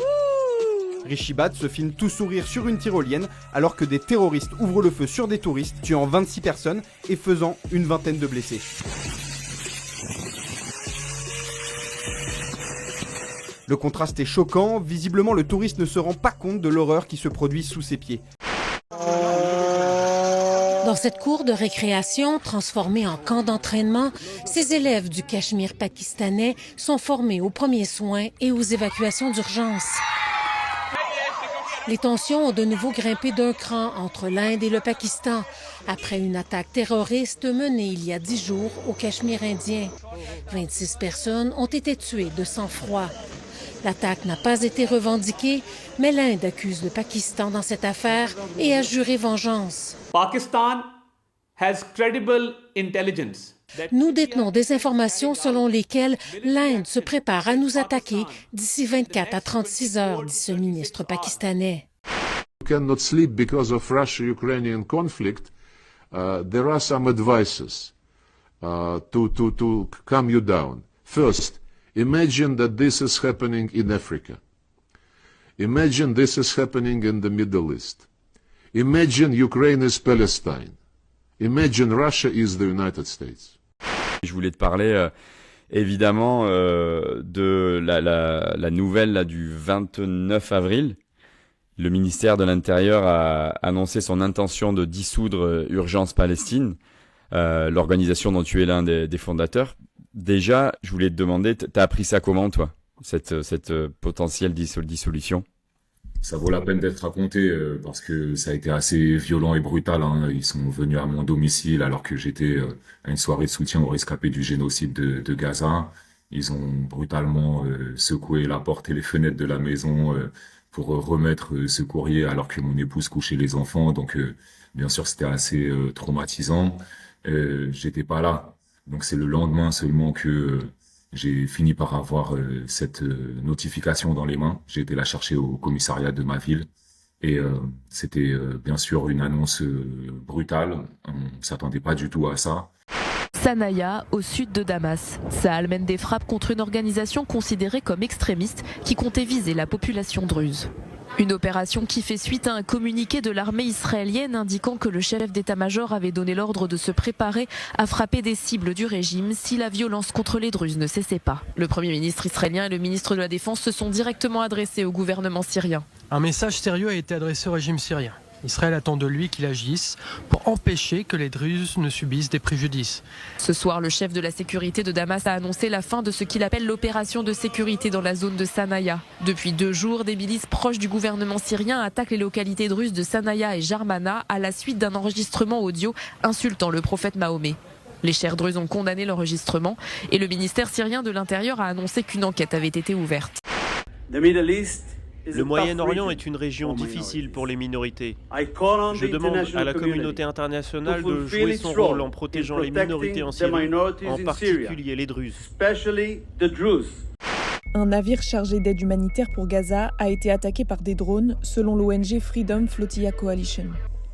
Rishi Bhatt se filme tout sourire sur une tyrolienne alors que des terroristes ouvrent le feu sur des touristes, tuant 26 personnes et faisant une vingtaine de blessés. Le contraste est choquant, visiblement le touriste ne se rend pas compte de l'horreur qui se produit sous ses pieds. Dans cette cour de récréation, transformée en camp d'entraînement, ces élèves du Cachemire pakistanais sont formés aux premiers soins et aux évacuations d'urgence. Les tensions ont de nouveau grimpé d'un cran entre l'Inde et le Pakistan, après une attaque terroriste menée il y a 10 jours au Cachemire indien. 26 personnes ont été tuées de sang-froid. L'attaque n'a pas été revendiquée, mais l'Inde accuse le Pakistan dans cette affaire et a juré vengeance. Pakistan has credible intelligence. Nous détenons des informations selon lesquelles l'Inde se prépare à nous attaquer d'ici 24 à 36 heures, dit ce ministre pakistanais. You cannot sleep because of Russia-Ukrainian conflict. There are some advices to calm you down. First, imagine that this is happening in Africa. Imagine this is happening in the Middle East. Imagine Ukraine is Palestine. Imagine Russia is the United States. Je voulais te parler évidemment de la nouvelle là, du 29 avril. Le ministère de l'Intérieur a annoncé son intention de dissoudre Urgence Palestine, l'organisation dont tu es l'un des fondateurs. Déjà, je voulais te demander, t'as appris ça comment, toi, cette potentielle dissolution? Ça vaut la peine d'être raconté parce que ça a été assez violent et brutal. Hein. Ils sont venus à mon domicile alors que j'étais à une soirée de soutien aux rescapés du génocide de Gaza. Ils ont brutalement secoué la porte et les fenêtres de la maison pour remettre ce courrier alors que mon épouse couchait les enfants. Donc, bien sûr, c'était assez traumatisant. J'étais pas là. Donc, c'est le lendemain seulement que J'ai fini par avoir cette notification dans les mains. J'ai été la chercher au commissariat de ma ville. Et c'était bien sûr une annonce brutale. On ne s'attendait pas du tout à ça. Sanaya, au sud de Damas. Tsahal mène des frappes contre une organisation considérée comme extrémiste qui comptait viser la population druze. Une opération qui fait suite à un communiqué de l'armée israélienne indiquant que le chef d'état-major avait donné l'ordre de se préparer à frapper des cibles du régime si la violence contre les Druzes ne cessait pas. Le Premier ministre israélien et le ministre de la Défense se sont directement adressés au gouvernement syrien. Un message sérieux a été adressé au régime syrien. Israël attend de lui qu'il agisse pour empêcher que les Druzes ne subissent des préjudices. Ce soir, le chef de la sécurité de Damas a annoncé la fin de ce qu'il appelle l'opération de sécurité dans la zone de Sanaya. Depuis 2 jours, des milices proches du gouvernement syrien attaquent les localités druzes de Sanaya et Jarmana à la suite d'un enregistrement audio insultant le prophète Mahomet. Les chers druzes ont condamné l'enregistrement et le ministère syrien de l'Intérieur a annoncé qu'une enquête avait été ouverte. Le Moyen-Orient est une région difficile pour les minorités. Je demande à la communauté internationale de jouer son rôle en protégeant les minorités en Syrie, en particulier les Druzes. Un navire chargé d'aide humanitaire pour Gaza a été attaqué par des drones, selon l'ONG Freedom Flotilla Coalition.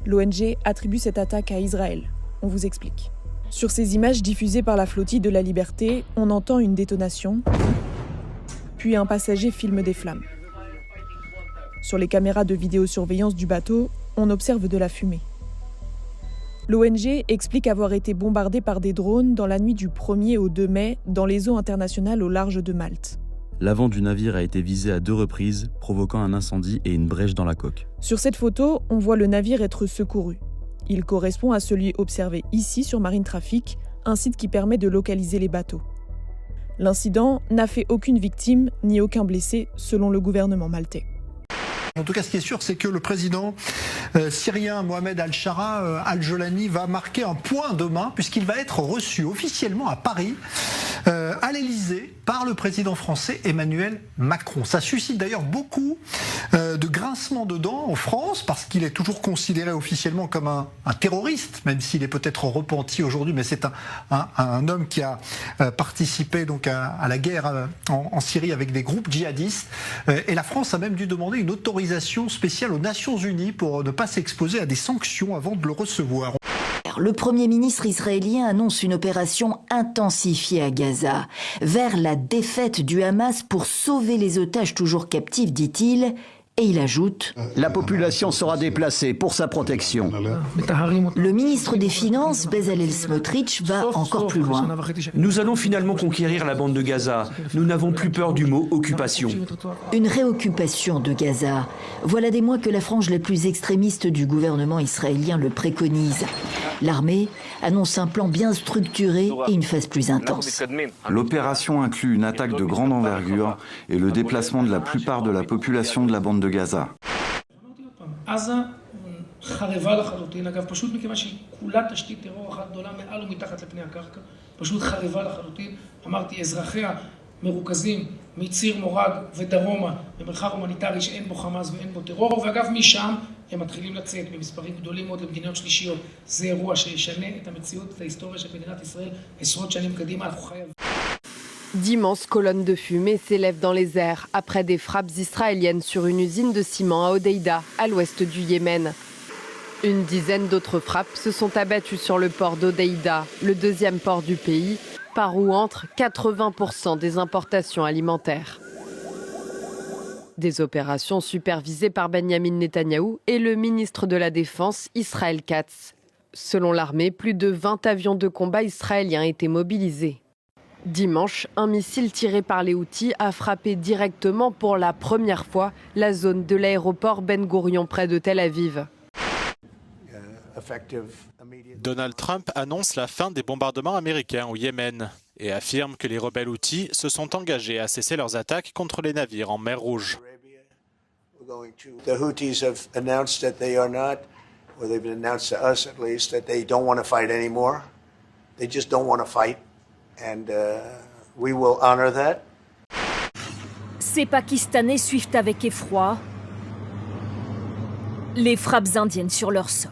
L'ONG attribue cette attaque à Israël. On vous explique. Sur ces images diffusées par la Flottille de la Liberté, on entend une détonation, puis un passager filme des flammes. Sur les caméras de vidéosurveillance du bateau, on observe de la fumée. L'ONG explique avoir été bombardée par des drones dans la nuit du 1er au 2 mai dans les eaux internationales au large de Malte. L'avant du navire a été visé à 2 reprises, provoquant un incendie et une brèche dans la coque. Sur cette photo, on voit le navire être secouru. Il correspond à celui observé ici sur Marine Traffic, un site qui permet de localiser les bateaux. L'incident n'a fait aucune victime ni aucun blessé, selon le gouvernement maltais. En tout cas, ce qui est sûr, c'est que le président syrien Mohamed Al-Shara Al-Jolani va marquer un point demain, puisqu'il va être reçu officiellement à Paris, à l'Élysée, par le président français Emmanuel Macron. Ça suscite d'ailleurs beaucoup de grincements de dents en France, parce qu'il est toujours considéré officiellement comme un terroriste, même s'il est peut-être repenti aujourd'hui, mais c'est un homme qui a participé donc à la guerre en Syrie avec des groupes djihadistes. Et la France a même dû demander une autorisation spéciale aux Nations Unies pour ne pas s'exposer à des sanctions avant de le recevoir. Le Premier ministre israélien annonce une opération intensifiée à Gaza, vers la défaite du Hamas pour sauver les otages toujours captifs, dit-il. Et il ajoute « La population sera déplacée pour sa protection ». Le ministre des Finances, Bezalel Smotrich, va encore plus loin. Nous allons finalement conquérir la bande de Gaza. Nous n'avons plus peur du mot « occupation ». Une réoccupation de Gaza. Voilà des mois que la frange la plus extrémiste du gouvernement israélien le préconise. L'armée annonce un plan bien structuré et une phase plus intense. L'opération inclut une attaque de grande envergure et le déplacement de la plupart de la population de la bande de Gaza. מרוכזים מציר מורג ודרומה במרחב הומניטרי שאין בו חמאס ואין בו טרור, ואגב משם הם מתחילים לצאת במספרים גדולים מאוד למדינות שלישיות. זה אירוע שישנה את המציאות, את ההיסטוריה של מדינת ישראל עשרות שנים קדימה. אנחנו חייבים. D'immenses colonnes de fumée s'élèvent dans les airs après des frappes israéliennes sur une usine de ciment à Hodeïda, à l'ouest du Yémen. Une dizaine d'autres frappes se sont abattues sur le port d'Hodeïda, le deuxième port du pays, par où entrent 80% des importations alimentaires. Des opérations supervisées par Benyamin Netanyahou et le ministre de la Défense, Israël Katz. Selon l'armée, plus de 20 avions de combat israéliens étaient mobilisés. Dimanche, un missile tiré par les Houthis a frappé directement pour la première fois la zone de l'aéroport Ben Gourion près de Tel Aviv. Donald Trump annonce la fin des bombardements américains au Yémen et affirme que les rebelles Houthis se sont engagés à cesser leurs attaques contre les navires en mer Rouge. The Houthis have announced that they are not, or they've announced to us at least, that they don't want to fight anymore. They just don't want to fight, and we will honor that. Ces Pakistanais suivent avec effroi les frappes indiennes sur leur sol.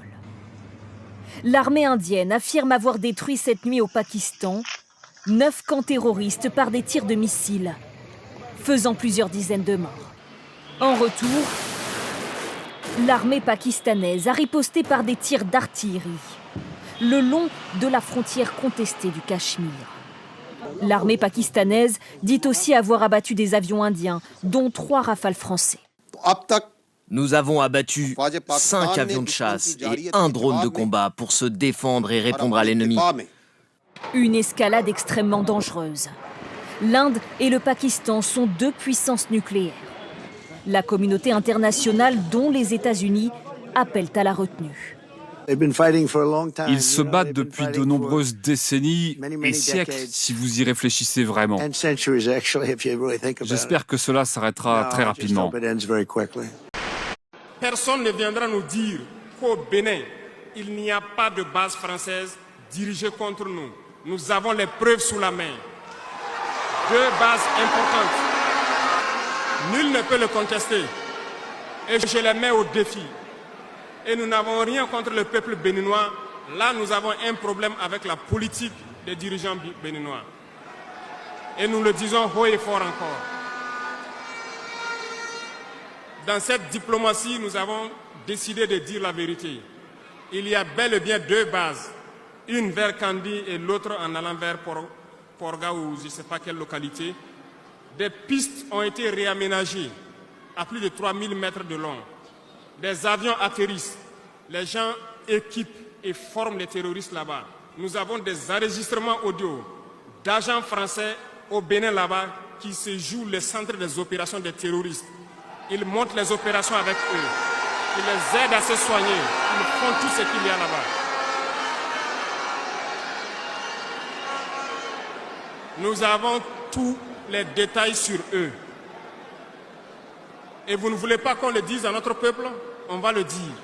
L'armée indienne affirme avoir détruit cette nuit au Pakistan 9 camps terroristes par des tirs de missiles, faisant plusieurs dizaines de morts. En retour, l'armée pakistanaise a riposté par des tirs d'artillerie le long de la frontière contestée du Cachemire. L'armée pakistanaise dit aussi avoir abattu des avions indiens, dont 3 Rafales français. Nous avons abattu 5 avions de chasse et 1 drone de combat pour se défendre et répondre à l'ennemi. Une escalade extrêmement dangereuse. L'Inde et le Pakistan sont 2 puissances nucléaires. La communauté internationale, dont les États-Unis, appelle à la retenue. Ils se battent depuis de nombreuses décennies et siècles, si vous y réfléchissez vraiment. J'espère que cela s'arrêtera très rapidement. Personne ne viendra nous dire qu'au Bénin, il n'y a pas de base française dirigée contre nous. Nous avons les preuves sous la main. 2 bases importantes. Nul ne peut le contester. Et je les mets au défi. Et nous n'avons rien contre le peuple béninois. Là, nous avons un problème avec la politique des dirigeants béninois. Et nous le disons haut et fort encore. Dans cette diplomatie, nous avons décidé de dire la vérité. Il y a bel et bien 2 bases. Une vers Kandy et l'autre en allant vers Porga ou je ne sais pas quelle localité. Des pistes ont été réaménagées à plus de 3000 mètres de long. Des avions atterrissent. Les gens équipent et forment les terroristes là-bas. Nous avons des enregistrements audio d'agents français au Bénin là-bas qui se jouent le centre des opérations des terroristes. Ils montent les opérations avec eux. Ils les aident à se soigner. Ils font tout ce qu'il y a là-bas. Nous avons tous les détails sur eux. Et vous ne voulez pas qu'on le dise à notre peuple? On va le dire.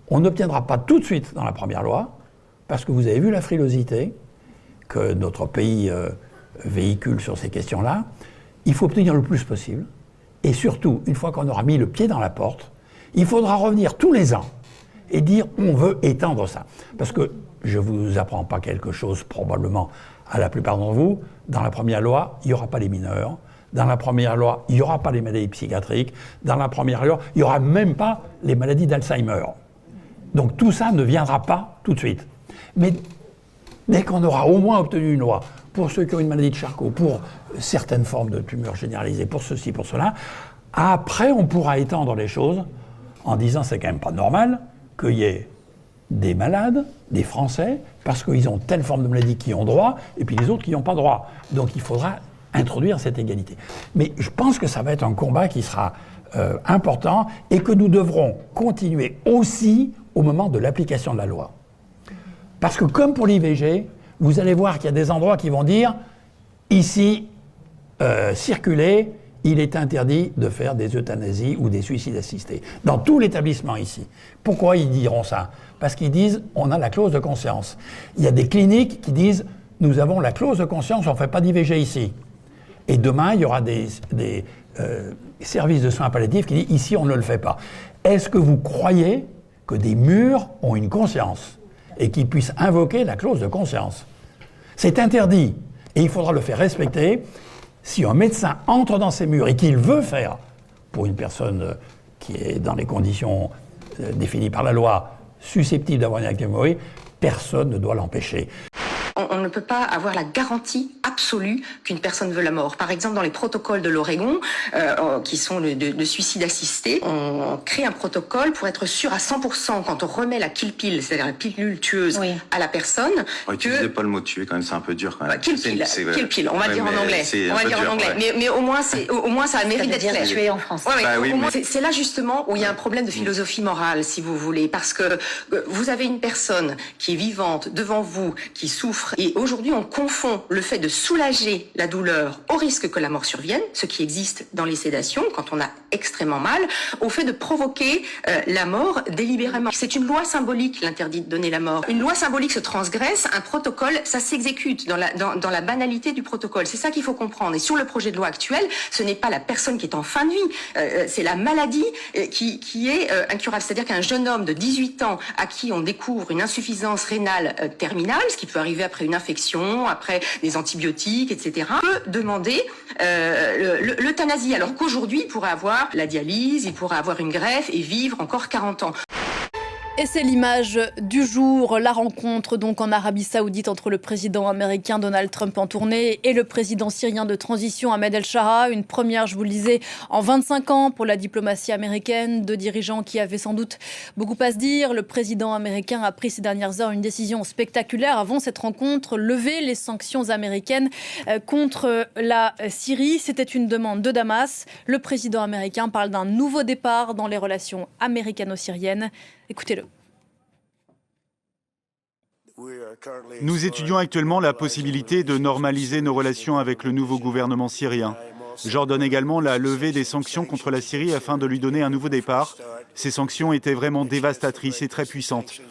On n'obtiendra pas tout de suite dans la première loi, parce que vous avez vu la frilosité que notre pays véhicule sur ces questions-là. Il faut obtenir le plus possible. Et surtout, une fois qu'on aura mis le pied dans la porte, il faudra revenir tous les ans et dire on veut étendre ça. Parce que je ne vous apprends pas quelque chose, probablement à la plupart d'entre vous, dans la première loi, il n'y aura pas les mineurs. Dans la première loi, il n'y aura pas les maladies psychiatriques. Dans la première loi, il n'y aura même pas les maladies d'Alzheimer. Donc tout ça ne viendra pas tout de suite. Mais dès qu'on aura au moins obtenu une loi pour ceux qui ont une maladie de Charcot, pour certaines formes de tumeurs généralisées, pour ceci, pour cela, après on pourra étendre les choses en disant c'est quand même pas normal qu'il y ait des malades, des Français, parce qu'ils ont telle forme de maladie qui ont droit, et puis les autres qui n'ont pas droit. Donc il faudra introduire cette égalité. Mais je pense que ça va être un combat qui sera important et que nous devrons continuer aussi au moment de l'application de la loi. Parce que comme pour l'IVG, vous allez voir qu'il y a des endroits qui vont dire ici, circuler, il est interdit de faire des euthanasies ou des suicides assistés. Dans tout l'établissement ici. Pourquoi ils diront ça? Parce qu'ils disent on a la clause de conscience. Il y a des cliniques qui disent nous avons la clause de conscience, on ne fait pas d'IVG ici. Et demain, il y aura des services de soins palliatifs qui disent ici, on ne le fait pas. Est-ce que vous croyez que des murs ont une conscience et qu'ils puissent invoquer la clause de conscience? C'est interdit et il faudra le faire respecter. Si un médecin entre dans ces murs et qu'il veut faire, pour une personne qui est dans les conditions définies par la loi, susceptible d'avoir une activité hémorroïde, personne ne doit l'empêcher. On ne peut pas avoir la garantie absolue qu'une personne veut la mort. Par exemple, dans les protocoles de l'Oregon, qui sont de suicide assisté, on crée un protocole pour être sûr à 100% quand on remet la kill pill, c'est-à-dire la pilule tueuse, à la personne. Utilisez pas le mot tuer, quand même, c'est un peu dur quand même. Kill pill, on va dire en anglais. On va dire en anglais. Mais au moins, ça a mérite d'être clair. Tuer en français. C'est là justement où il y a un problème de philosophie morale, si vous voulez, parce que vous avez une personne qui est vivante devant vous, qui souffre, et aujourd'hui, on confond le fait de soulager la douleur au risque que la mort survienne, ce qui existe dans les sédations quand on a extrêmement mal, au fait de provoquer la mort délibérément. C'est une loi symbolique, l'interdit de donner la mort. Une loi symbolique se transgresse, un protocole, ça s'exécute dans la banalité du protocole. C'est ça qu'il faut comprendre. Et sur le projet de loi actuel, ce n'est pas la personne qui est en fin de vie, c'est la maladie qui est incurable. C'est-à-dire qu'un jeune homme de 18 ans à qui on découvre une insuffisance rénale terminale, ce qui peut arriver après une infection, après des antibiotiques, etc., peut demander l'euthanasie. Alors qu'aujourd'hui, il pourrait avoir la dialyse, il pourrait avoir une greffe et vivre encore 40 ans. Et c'est l'image du jour, la rencontre donc en Arabie Saoudite entre le président américain Donald Trump en tournée et le président syrien de transition Ahmed El-Shara. Une première, je vous le disais, en 25 ans pour la diplomatie américaine. Deux dirigeants qui avaient sans doute beaucoup à se dire. Le président américain a pris ces dernières heures une décision spectaculaire avant cette rencontre, lever les sanctions américaines contre la Syrie. C'était une demande de Damas. Le président américain parle d'un nouveau départ dans les relations américano-syriennes. Écoutez-le. Nous étudions actuellement la possibilité de normaliser nos relations avec le nouveau gouvernement syrien. J'ordonne également la levée des sanctions contre la Syrie afin de lui donner un nouveau départ. Ces sanctions étaient vraiment dévastatrices et très puissantes.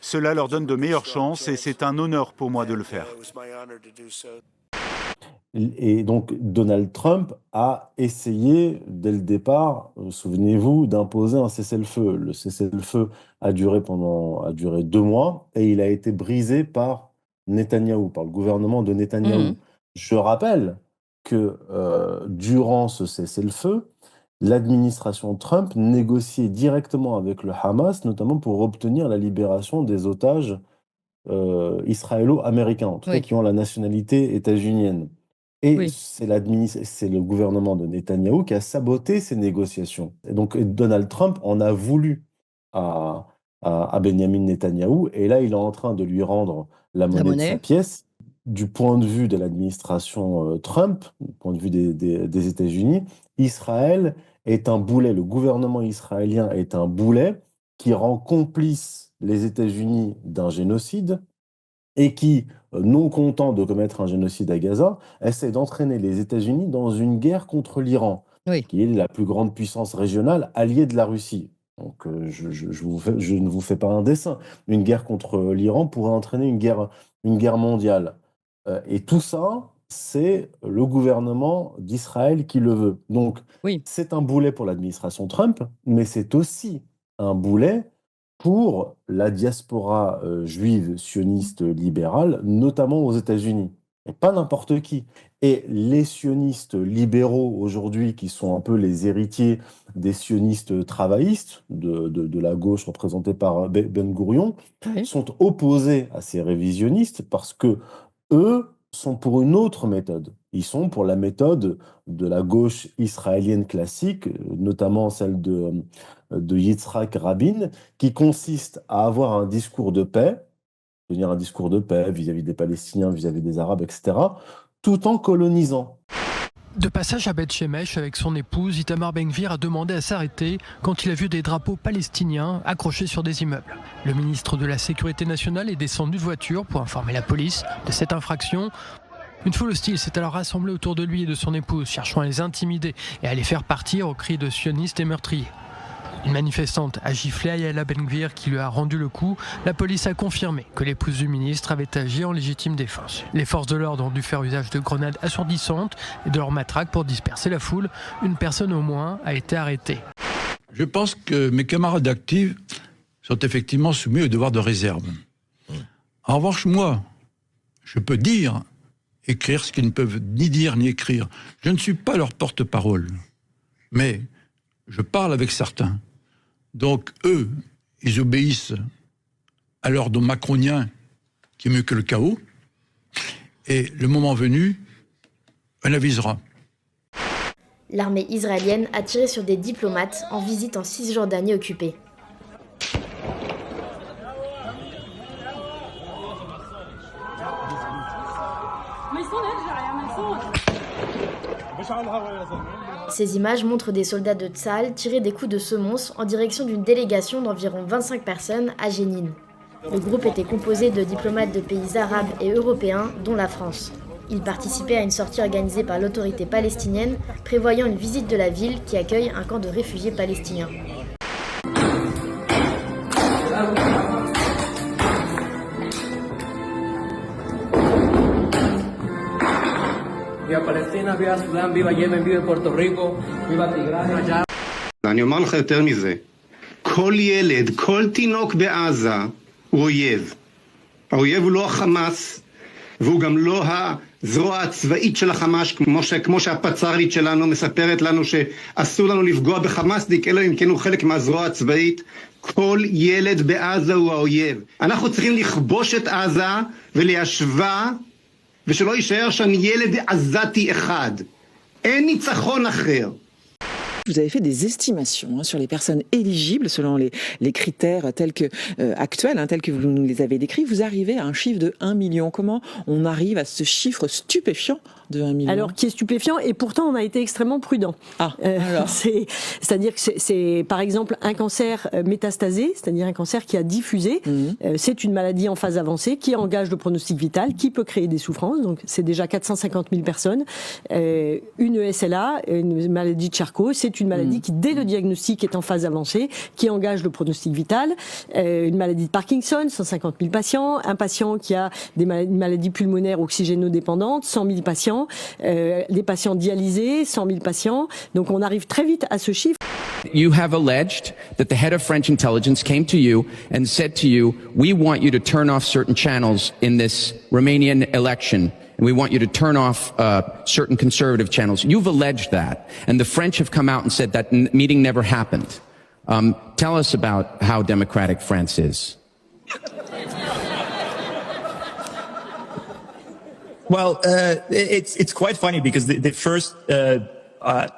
Cela leur donne de meilleures chances et c'est un honneur pour moi de le faire. Et donc Donald Trump a essayé dès le départ, souvenez-vous, d'imposer un cessez-le-feu. Le cessez-le-feu a duré 2 mois et il a été brisé par Netanyahou, par le gouvernement de Netanyahou. Je rappelle que durant ce cessez-le-feu, l'administration Trump négociait directement avec le Hamas, notamment pour obtenir la libération des otages israélo-américains, en tout cas qui ont la nationalité états-unienne. Et c'est le gouvernement de Netanyahou qui a saboté ces négociations. Et donc Donald Trump en a voulu à Benjamin Netanyahou, et là il est en train de lui rendre la monnaie de sa pièce. Du point de vue de l'administration Trump, du point de vue des États-Unis, Israël est un boulet, le gouvernement israélien est un boulet qui rend complice les États-Unis d'un génocide et qui, non content de commettre un génocide à Gaza, essaie d'entraîner les États-Unis dans une guerre contre l'Iran, qui est la plus grande puissance régionale alliée de la Russie. Donc je ne vous fais pas un dessin. Une guerre contre l'Iran pourrait entraîner une guerre mondiale. Et tout ça, c'est le gouvernement d'Israël qui le veut. Donc c'est un boulet pour l'administration Trump, mais c'est aussi un boulet pour la diaspora juive sioniste libérale, notamment aux États-Unis. Et pas n'importe qui. Et les sionistes libéraux aujourd'hui, qui sont un peu les héritiers des sionistes travaillistes de la gauche représentée par Ben Gourion, sont opposés à ces révisionnistes parce que eux sont pour une autre méthode. Ils sont pour la méthode de la gauche israélienne classique, notamment celle de Yitzhak Rabin, qui consiste à avoir un discours de paix, tenir un discours de paix vis-à-vis des Palestiniens, vis-à-vis des Arabes, etc., tout en colonisant. De passage à Beth Shemesh avec son épouse, Itamar Ben-Gvir a demandé à s'arrêter quand il a vu des drapeaux palestiniens accrochés sur des immeubles. Le ministre de la Sécurité nationale est descendu de voiture pour informer la police de cette infraction. Une foule hostile s'est alors rassemblée autour de lui et de son épouse, cherchant à les intimider et à les faire partir aux cris de sionistes et meurtriers. Une manifestante a giflé Ayala Ben-Gvir qui lui a rendu le coup. La police a confirmé que l'épouse du ministre avait agi en légitime défense. Les forces de l'ordre ont dû faire usage de grenades assourdissantes et de leurs matraques pour disperser la foule. Une personne au moins a été arrêtée. Je pense que mes camarades actifs sont effectivement soumis au devoir de réserve. En revanche, moi, je peux dire, écrire ce qu'ils ne peuvent ni dire ni écrire. Je ne suis pas leur porte-parole, mais je parle avec certains. Donc, eux, ils obéissent à l'ordre macronien qui est mieux que le chaos. Et le moment venu, on avisera. L'armée israélienne a tiré sur des diplomates en visite en Cisjordanie occupée. Ces images montrent des soldats de Tsahal tirer des coups de semonce en direction d'une délégation d'environ 25 personnes à Jénine. Le groupe était composé de diplomates de pays arabes et européens, dont la France. Ils participaient à une sortie organisée par l'autorité palestinienne, prévoyant une visite de la ville qui accueille un camp de réfugiés palestiniens. Viva Palestina, viva Sudán, viva Yemen, viva Puerto Rico, viva Tigray. אני אומר לך יותר מזה, כל ילד, כל תינוק בעזה הוא אויב. האויב הוא לא החמאס, והוא גם לא הזרוע הצבאית של החמאס, כמו שהפצ"רית שלנו מספרת לנו שאסור לנו לפגוע בחמאסניק, אלא אם כן הוא חלק מהזרוע הצבאית. כל ילד בעזה הוא האויב. אנחנו צריכים לכבוש את עזה וליישבה, ושלא יישאר שם ילד עזתי אחד. אין ניצחון אחר. Vous avez fait des estimations sur les personnes éligibles selon les critères tels que actuels, tels que vous nous les avez décrits. Vous arrivez à un chiffre de 1 million. Comment on arrive à ce chiffre stupéfiant de 1 million? Alors, qui est stupéfiant, et pourtant on a été extrêmement prudent. C'est-à-dire que c'est par exemple un cancer métastasé, c'est-à-dire un cancer qui a diffusé. C'est une maladie en phase avancée qui engage le pronostic vital, qui peut créer des souffrances. Donc c'est déjà 450 000 personnes. Une ESLA, une maladie de Charcot, c'est une maladie qui, dès le diagnostic, est en phase avancée, qui engage le pronostic vital. Une maladie de Parkinson, 150 000 patients. Un patient qui a une maladie pulmonaire oxygénodépendante, 100 000 patients. Des patients dialysés, 100 000 patients. Donc on arrive très vite à ce chiffre. You have alleged that the head of French intelligence came to you and said to you, we want you to turn off certain channels in this Romanian election. And we want you to turn off certain conservative channels. You've alleged that. And the French have come out and said that meeting never happened. Tell us about how democratic France is. Well, it's quite funny because the first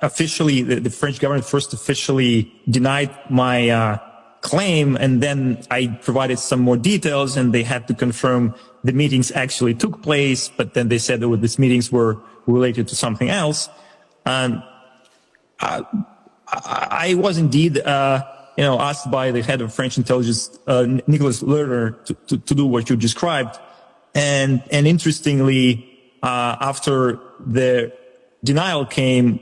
officially, the French government first officially denied my claim, and then I provided some more details, and they had to confirm the meetings actually took place, but then they said that these meetings were related to something else. I was indeed, asked by the head of French intelligence, Nicolas Lerner, to do what you described. And interestingly, after the denial came,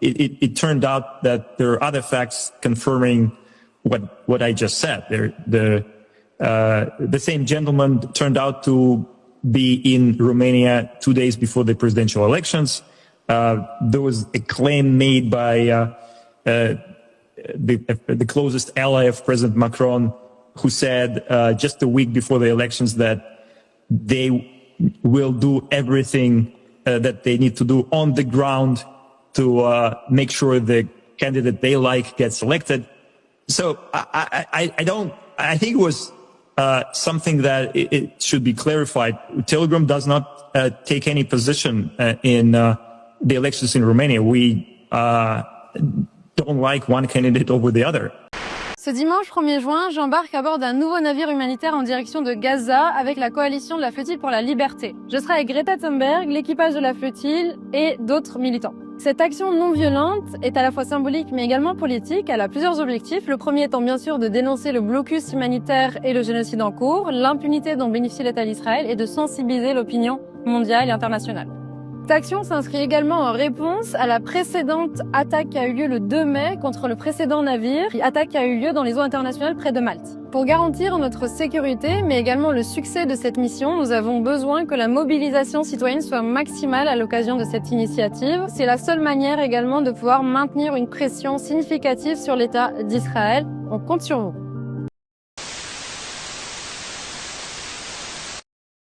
it turned out that there are other facts confirming what I just said. The same gentleman turned out to be in Romania 2 days before the presidential elections. There was a claim made by the closest ally of President Macron, who said just a week before the elections that they will do everything that they need to do on the ground to make sure the candidate they like gets elected. So I think it was something that it should be clarified. Telegram does not take any position in the elections in Romania. We don't like one candidate over the other. Ce dimanche 1er juin, j'embarque à bord d'un nouveau navire humanitaire en direction de Gaza avec la coalition de la flottille pour la liberté. Je serai avec Greta Thunberg, l'équipage de la flottille et d'autres militants. Cette action non violente est à la fois symbolique mais également politique. Elle a plusieurs objectifs. Le premier étant bien sûr de dénoncer le blocus humanitaire et le génocide en cours, l'impunité dont bénéficie l'État d'Israël et de sensibiliser l'opinion mondiale et internationale. Cette action s'inscrit également en réponse à la précédente attaque qui a eu lieu le 2 mai contre le précédent navire, attaque qui a eu lieu dans les eaux internationales près de Malte. Pour garantir notre sécurité, mais également le succès de cette mission, nous avons besoin que la mobilisation citoyenne soit maximale à l'occasion de cette initiative. C'est la seule manière également de pouvoir maintenir une pression significative sur l'État d'Israël. On compte sur vous.